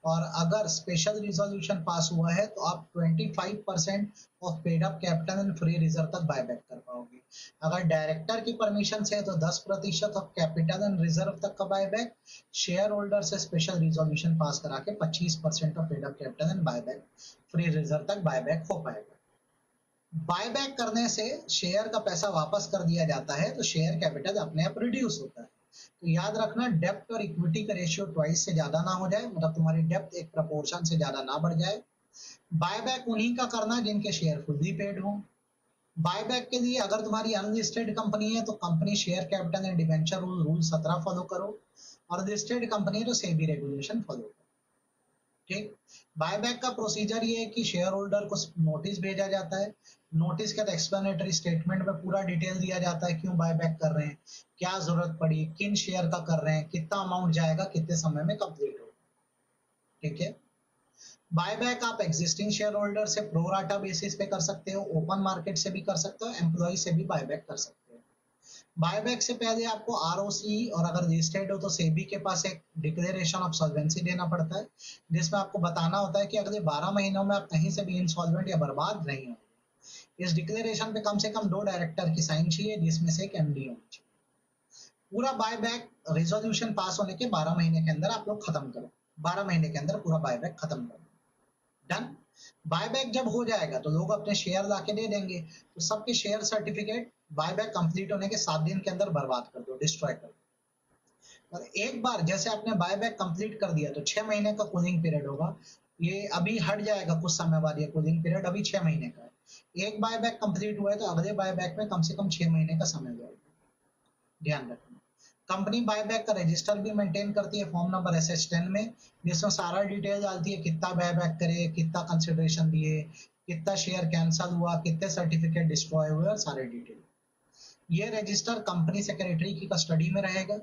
और अगर स्पेशल रिजोल्यूशन पास हुआ है तो आप 25% of paid up capital and free reserve तक बायबैक कर पाओगे। अगर डायरेक्टर की परमिशन से है तो 10% ऑफ कैपिटल एंड रिजर्व तक का बायबैक। शेयर होल्डर से स्पेशल रिजोल्यूशन पास करा के 25% of paid up capital and buyback free reserve तक बायबैक हो पाएगा। बायबैक करने से शेयर का पैसा वापस कर दिया जाता है, तो शेयर कैपिटल अपने आप रिड्यूस होता है। तो याद रखना, डेप्ट और इक्विटी का रेशियो ट्वाइस से ज्यादा ना हो जाए, मतलब तुम्हारी डेप्ट एक प्रपोर्शन से ज्यादा ना बढ़ जाए। बायबैक उन्हीं का करना जिनके शेयर फुल्ली पेड हो। बायबैक के लिए अगर तुम्हारी अनलिस्टेड कंपनी है तो company share capital and debenture rule 17 follow करो, और लिस्टेड कंपनी है तो सेबी रेगुलेशन फॉलो करो। ठीक, बायबैक का प्रोसीजर ये है कि शेयर होल्डर को नोटिस भेजा जाता है। नोटिस के एक्सप्लेनेटरी स्टेटमेंट में पूरा डिटेल दिया जाता है, क्यों बायबैक कर रहे हैं, क्या जरूरत पड़ी, किन शेयर का कर रहे हैं, कितना अमाउंट जाएगा, कितने समय में कंप्लीट होगा। ठीक है, बायबैक आप एग्जिस्टिंग शेयर होल्डर से प्रोराटा बेसिस पे कर सकते हो, ओपन मार्केट से भी कर सकते हो, एम्प्लॉय से भी बायबैक कर सकते हो। बायबैक से पहले आपको आरओसी और अगर रजिस्टर्ड हो तो सेबी के पास एक डिक्लेरेशन ऑफ सॉल्वेंसी देना पड़ता है, जिसमें आपको बताना होता है कि अगले 12 महीनों में आप कहीं से भी इंसॉल्वेंट या बर्बाद नहीं होंगे। इस डिक्लेरेशन पे कम से कम 2 डायरेक्टर की साइन चाहिए, जिसमें से एक एमडी होना चाहिए। पूरा बायबैक रिजोल्यूशन पास होने के 12 महीने के अंदर आप लोग खत्म करो। 12 महीने के अंदर पूरा बायबैक खत्म करो। डन। बायबैक जब हो जाएगा तो लोग अपने शेयर लाके दे देंगे, तो सबके शेयर सर्टिफिकेट बायबैक कंप्लीट होने के 7 दिन के अंदर बर्बाद कर दो, डिस्ट्रॉय कर दो। और एक बार जैसे आपने बायबैक कंप्लीट कर दिया तो 6 महीने का कूलिंग पीरियड होगा। ये अभी हट जाएगा कुछ समय बाद, ये कूलिंग पीरियड अभी 6 महीने का है। एक बायबैक कंप्लीट हुआ है तो अगले बायबैक में कम से कम 6 महीने का समय लगेगा, ध्यान रखना। कंपनी बायबैक का रजिस्टर भी मेंटेन करती है फॉर्म नंबर SS10 में, जिसमें सारा डिटेल डालती है, कितना बायबैक करे, कितना कंसिडरेशन दिए, कितना शेयर कैंसल हुआ, कितने सर्टिफिकेट डिस्ट्रॉय हुए, और सारे डिटेल। ये रजिस्टर कंपनी सेक्रेटरी की कस्टडी में रहेगा।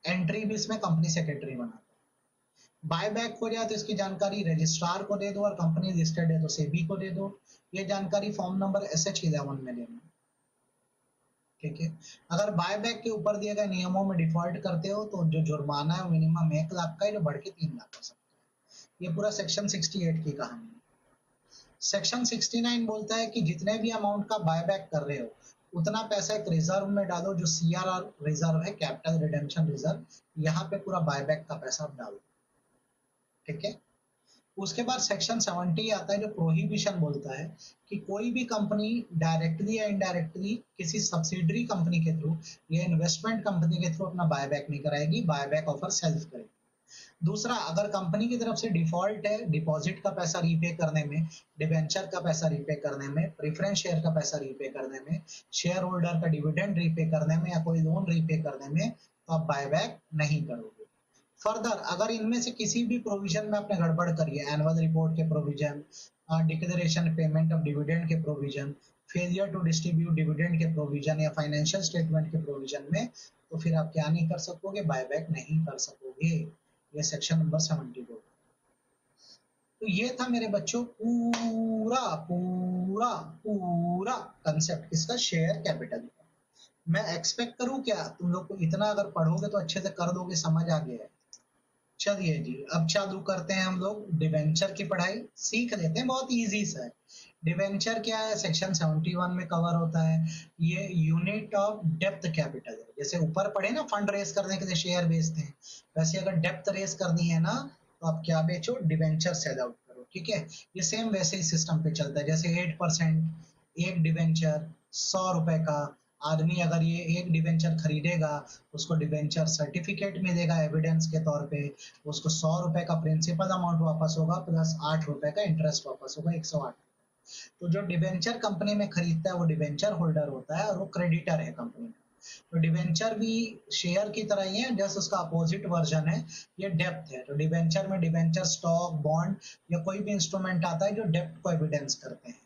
एंट्री भी इसमें कंपनी सेक्रेटरी बनाता है। बायबैक हो जाए तो इसकी जानकारी रजिस्ट्रार को दे दो, और कंपनी लिस्टेड है तो सेबी को दे दो। ये जानकारी फॉर्म नंबर SH11 में देना। ठीक है, अगर बायबैक के ऊपर दिए गए नियमों में डिफॉल्ट करते हो तो जो जुर्माना है वो मिनिमम 1 लाख का है, जो बढ़ के 3 लाख हो सकता है। ये पूरा सेक्शन 68 की कहानी है। सेक्शन 69 बोलता है कि जितने भी अमाउंट का बायबैक कर रहे हो उतना पैसा एक रिजर्व में डालो, जो CRR रिजर्व है, कैपिटल रिडेम्पशन रिजर्व। यहाँ पे पूरा बायबैक का पैसा आप डालो। ठीक है, उसके बाद सेक्शन 70 आता है, जो प्रोहिबिशन बोलता है कि कोई भी कंपनी डायरेक्टली या इनडायरेक्टली किसी सब्सिडरी कंपनी के थ्रू या इन्वेस्टमेंट कंपनी के थ्रू अपना बायबैक नहीं कराएगी, बायबैक ऑफर सेल्फ करेगी। दूसरा, अगर कंपनी की तरफ से डिफॉल्ट है डिपॉजिट का पैसा रीपे करने में, डिबेंचर का पैसा रीपे करने में, प्रेफरेंस शेयर का पैसा रीपे करने में, शेयर होल्डर का डिविडेंड रीपे करने में, या कोई लोन रीपे करने में, तो आप बायबैक नहीं करोगे। फर्दर, अगर इनमें से किसी भी प्रोविजन में आपने गड़बड़ करी है, एनुअल रिपोर्ट के provision, declaration payment of dividend के provision, failure to distribute dividend के प्रोविजन, या फाइनेंशियल स्टेटमेंट के प्रोविजन में, तो फिर आप क्या नहीं कर सकोगे, बायबैक नहीं कर सकोगे। ये सेक्शन नंबर 74। तो ये था मेरे बच्चों पूरा पूरा पूरा कंसेप्ट किसका, शेयर कैपिटल का। मैं एक्सपेक्ट करूं क्या, तुम लोग को इतना अगर पढ़ोगे तो अच्छे से कर दोगे, समझ आ गया है। चलिए जी, अब चालू करते हैं हम लोग डिवेंचर की पढ़ाई, सीख लेते हैं, बहुत इजी सा है। डिवेंचर क्या है, सेक्शन 71 में कवर होता है। ये यूनिट ऑफ डेप्थ कैपिटल है। जैसे ऊपर पढ़े ना, फंड रेस करने के लिए शेयर बेचते हैं, वैसे अगर डेप्थ रेस करनी है ना, तो आप क्या बेचो, डिवेंचर सेल आउट करो, ठीक है। ये सेम वैसे ही सिस्टम पे चलता है, जैसे 8% एक डिवेंचर 100 रुपए का। आदमी अगर ये एक डिवेंचर खरीदेगा, उसको डिवेंचर सर्टिफिकेट मिलेगा एविडेंस के तौर पे। उसको 100 रुपए का प्रिंसिपल अमाउंट वापस होगा, प्लस 8 रुपए का इंटरेस्ट वापस होगा, 108। तो जो डिवेंचर कंपनी में खरीदता है वो डिवेंचर होल्डर होता है, और वो क्रेडिटर है कंपनी का। तो डिवेंचर भी शेयर की तरह ही है, जस्ट उसका अपोजिट वर्जन है। ये डेप्थ है। तो डिवेंचर में डिवेंचर स्टॉक बॉन्ड या कोई भी इंस्ट्रूमेंट आता है जो डेप्थ को एविडेंस करते हैं।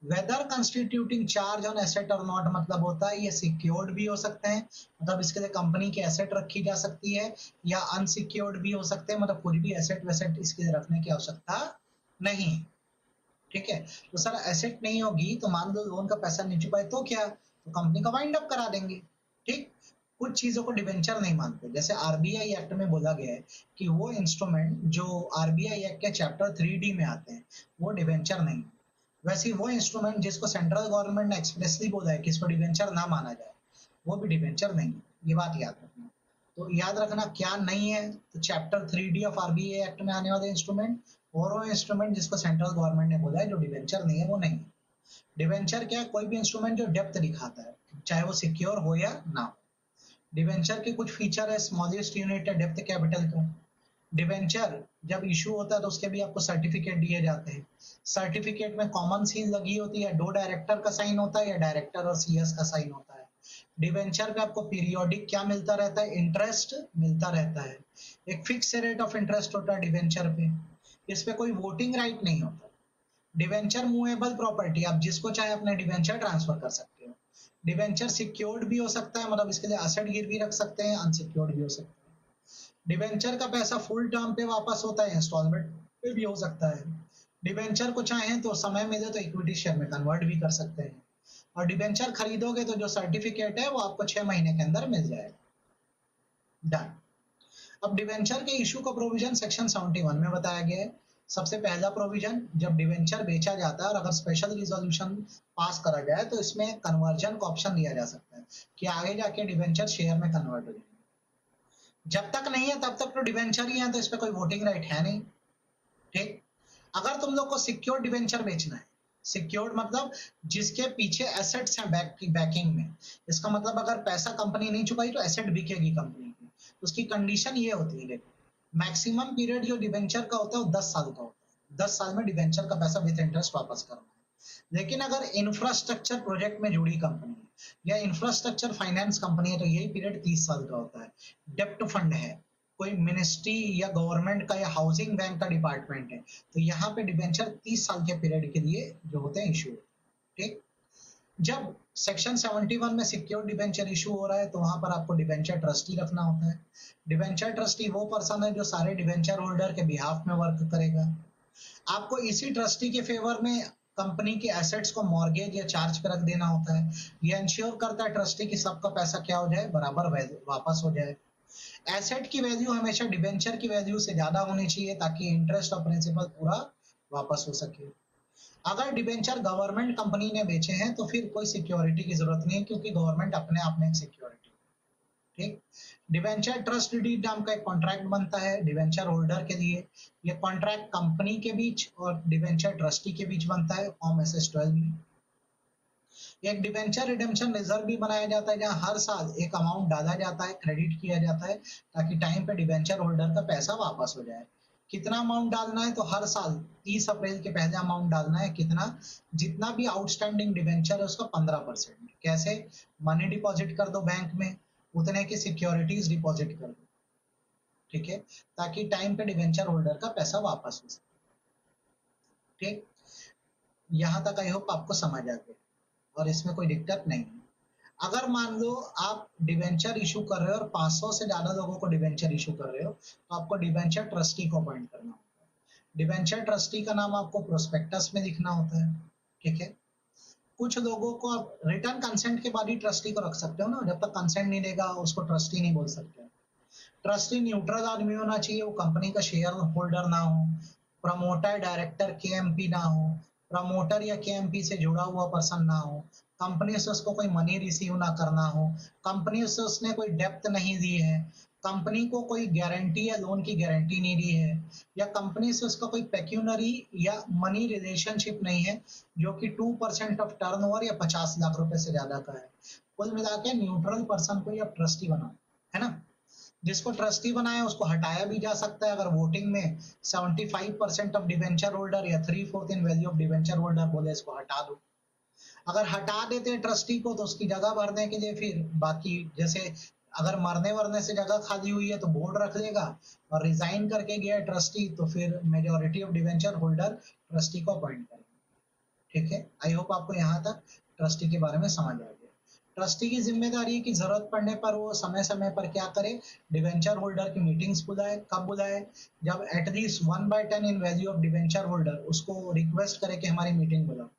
Whether constituting charge on asset और नॉट मतलब होता है ये सिक्योर्ड भी हो सकते हैं, मतलब इसके लिए कंपनी की एसेट रखी जा सकती है, या अनसिक्योर्ड भी हो सकते हैं, मतलब कुछ भी एसेट वेसेट इसके लिए रखने की आवश्यकता नहीं है। ठीक है। तो सर एसेट नहीं होगी तो मान लो लोन का पैसा नहीं चुकाए तो क्या, तो कंपनी का वाइंड अप करा देंगे। ठीक। कुछ चीजों को डिवेंचर नहीं मानते, जैसे आरबीआई एक्ट में बोला गया है कि वो इंस्ट्रूमेंट जो आरबीआई एक्ट के चैप्टर 3D में आते हैं वो डिवेंचर नहीं। वैसे ही वो इंस्ट्रूमेंट जिसको सेंट्रल गवर्नमेंट ने एक्सप्रेसली बोला है कि इसको डिवेंचर ना माना जाए, वो भी डिवेंचर नहीं है। ये बात याद रखना। तो याद रखना क्या नहीं है, तो chapter 3D of RBI act में आने वाले इंस्ट्रूमेंट, और वो इंस्ट्रूमेंट जिसको सेंट्रल गवर्नमेंट ने बोला है जो डिवेंचर नहीं है, वो नहीं है। डिवेंचर क्या है, कोई भी इंस्ट्रूमेंट जो डेप्थ दिखाता है, चाहे वो सिक्योर हो या ना हो। डिवेंचर के कुछ फीचर है, स्मॉलेस्ट यूनिट है डेप्थ कैपिटल का। डिवेंचर जब इशू होता है तो उसके भी आपको सर्टिफिकेट दिए जाते हैं। सर्टिफिकेट में कॉमन सील लगी होती है, दो डायरेक्टर का साइन होता है या डायरेक्टर और सीएस का साइन होता है। डिवेंचर में आपको पीरियोडिक क्या मिलता रहता है, इंटरेस्ट मिलता रहता है। एक फिक्स रेट ऑफ इंटरेस्ट होता है डिवेंचर पे। इस पे कोई वोटिंग राइट नहीं होता। डिवेंचर मूवेबल प्रॉपर्टी, आप जिसको चाहे अपने डिवेंचर ट्रांसफर कर सकते हो। डिवेंचर सिक्योर्ड भी हो सकता है, मतलब इसके लिए असेट गिरवी रख सकते हैं, अनसिक्योर्ड भी हो सकता है। डिवेंचर का पैसा फुल टर्म पे वापस होता है, इंस्टॉलमेंट पे भी हो सकता है। डिवेंचर को चाहे तो समय मिले तो इक्विटी शेयर में कन्वर्ट भी कर सकते हैं। और डिवेंचर खरीदोगे तो जो सर्टिफिकेट है वो आपको 6 महीने के अंदर मिल जाएगा। डन। अब डिवेंचर के इशू का प्रोविजन सेक्शन 71 में बताया गया है। सबसे पहला प्रोविजन, जब डिवेंचर बेचा जाता है और अगर स्पेशल रिजोल्यूशन पास करा जाए तो इसमें कन्वर्जन का ऑप्शन दिया जा सकता है कि आगे जाके डिवेंचर शेयर में कन्वर्ट हो जाए। जब तक नहीं है तब तक तो डिवेंचर ही है, तो इस पर कोई वोटिंग राइट है नहीं। ठीक। अगर तुम लोग को सिक्योर्ड डिवेंचर बेचना है, सिक्योर्ड मतलब जिसके पीछे एसेट्स हैं बैकिंग में, इसका मतलब अगर पैसा कंपनी नहीं चुकाई तो एसेट बिकेगी कंपनी की। उसकी कंडीशन ये होती है, देखो मैक्सिमम पीरियड जो डिवेंचर का होता है वो 10 साल का होता है। 10 साल में डिवेंचर का पैसा विद इंटरेस्ट वापस करना है। लेकिन अगर इंफ्रास्ट्रक्चर प्रोजेक्ट में जुड़ी कंपनी है या इंफ्रास्ट्रक्चर फाइनेंस कंपनी है तो यही पीरियड 30 साल का होता है। डेप्ट फंड है, कोई मिनिस्ट्री या गवर्नमेंट का या हाउसिंग बैंक का डिपार्टमेंट है, तो यहाँ पे डिवेंचर 30 साल के पीरियड के लिए जो होते हैं इशू। ठीक। जब सेक्शन 71 में सिक्योर डिवेंचर इशू हो रहा है तो वहां पर आपको डिवेंचर ट्रस्टी रखना होता है। डिवेंचर ट्रस्टी वो पर्सन है जो सारे डिवेंचर होल्डर के बिहाफ में वर्क करेगा। आपको इसी ट्रस्टी के फेवर में कंपनी के एसेट्स को मॉर्गेज या चार्ज पे रख देना होता है। ये इंश्योर करता है ट्रस्टी की सबका पैसा क्या हो जाए, बराबर वापस हो जाए। एसेट की वैल्यू हमेशा डिबेंचर की वैल्यू से ज्यादा होनी चाहिए ताकि इंटरेस्ट और प्रिंसिपल पूरा वापस हो सके। अगर डिबेंचर गवर्नमेंट कंपनी ने बेचे हैं तो फिर कोई सिक्योरिटी की जरूरत नहीं है, क्योंकि गवर्नमेंट अपने आप में एक सिक्योरिटी। ठीक। डिवेंचर ट्रस्ट डीड नाम का एक कॉन्ट्रैक्ट बनता है डिवेंचर होल्डर के लिए। ये कॉन्ट्रैक्ट कंपनी के बीच और डिवेंचर ट्रस्टी के बीच बनता है फॉर्म SS12 में। एक डिवेंचर रिडेम्पशन रिजर्व भी बनाया जाता है जहां हर साल एक अमाउंट डाला जाता है, क्रेडिट किया जाता है, ताकि टाइम पे डिवेंचर होल्डर का पैसा वापस हो जाए। कितना अमाउंट डालना है, तो हर साल 30 अप्रैल के पहले अमाउंट डालना है। कितना, जितना भी आउटस्टैंडिंग डिवेंचर है उसका 15%। कैसे, मनी डिपॉजिट कर दो बैंक में, उतने की सिक्योरिटीज डिपॉजिट कर दो। ठीक है, ताकि टाइम पे डिवेंचर होल्डर का पैसा वापस हो सके। ठीक। यहाँ तक आई होप आपको समझ आ गया और इसमें कोई दिक्कत नहीं है। अगर मान लो आप डिवेंचर इशू कर रहे हो और 500 से ज्यादा लोगों को डिवेंचर इशू कर रहे हो, तो आपको डिवेंचर ट्रस्टी को अपॉइंट करना होता है। डिवेंचर ट्रस्टी का नाम आपको प्रोस्पेक्टस में लिखना होता है। ठीक है। कुछ लोगों को आप रिटर्न कंसेंट के बाद ही ट्रस्टी को रख सकते हो ना, जब तक कंसेंट नहीं देगा उसको ट्रस्टी नहीं बोल सकते। ट्रस्टी न्यूट्रल आदमी होना चाहिए, वो कंपनी का शेयर होल्डर ना हो, प्रमोटर डायरेक्टर केएमपी ना हो, प्रमोटर या केएमपी से जुड़ा हुआ पर्सन ना हो, कंपनी से उसको कोई मनी रिसीव ना करना हो, कंपनी से उसने कोई डेप्थ नहीं दी है, कंपनी को कोई गारंटी या लोन की गारंटी नहीं दी है, या कंपनी से उसका कोई पेक्यूनरी या मनी रिलेशनशिप नहीं है जो कि 2% ऑफ टर्नओवर या 50 लाख रुपए से ज्यादा का है। कुल मिला के न्यूट्रल पर्सन को या ट्रस्टी बनाओ, है ना। जिसको ट्रस्टी बनाया उसको हटाया भी जा सकता है अगर वोटिंग में 75% ऑफ डिवेंचर होल्डर या 3/4 in value of debenture holder बोले इसको हटा दो। अगर हटा देते ट्रस्टी को तो उसकी जगह भरने के लिए फिर बाकी जैसे अगर मरने वरने से जगह खाली हुई है तो बोर्ड रख लेगा, और रिजाइन करके गया ट्रस्टी तो फिर majority of debenture holder trustee को अपॉइंट करेंगे। ठीक है, आई होप आपको यहाँ तक ट्रस्टी के बारे में समझ आ गया। ट्रस्टी की जिम्मेदारी है कि जरूरत पड़ने पर वो समय समय पर क्या करे, डिवेंचर होल्डर की मीटिंग्स बुलाए। कब बुलाए, जब at least 1/10 in value of debenture holder उसको रिक्वेस्ट करे कि हमारी मीटिंग बुलाओ,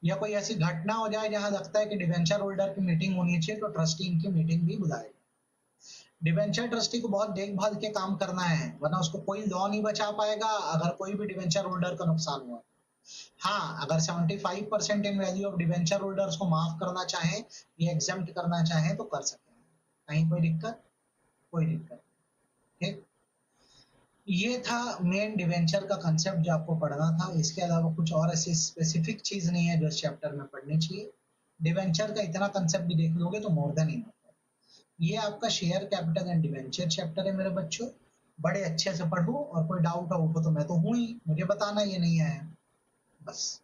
या कोई ऐसी घटना हो जाए जहां लगता है कि डिवेंचर होल्डर की मीटिंग होनी चाहिए तो ट्रस्टी इनकी मीटिंग भी बुलाएगा। डिवेंचर ट्रस्टी को बहुत देखभाल के काम करना है, वरना उसको कोई लॉ नहीं बचा पाएगा अगर कोई भी डिवेंचर होल्डर का नुकसान हुआ। हाँ, अगर 75% इन वैल्यू ऑफ डिवेंचर होल्डर्स को माफ करना चाहे या एग्जेम्प्ट करना चाहे तो कर सकते हैं, कहीं कोई दिक्कत, कोई दिक्कत। ठीक, ये था मेन डिवेंचर का कंसेप्ट जो आपको पढ़ना था। इसके अलावा कुछ और ऐसी स्पेसिफिक चीज नहीं है जो इस चैप्टर में पढ़नी चाहिए। डिवेंचर का इतना कंसेप्ट भी देख लोगे तो मोर देन इनफ। ये आपका share capital and debenture chapter है मेरे बच्चों। बड़े अच्छे से पढ़ो, और कोई डाउट आउट हो तो मैं तो हूं ही, मुझे बताना ये नहीं आया, बस।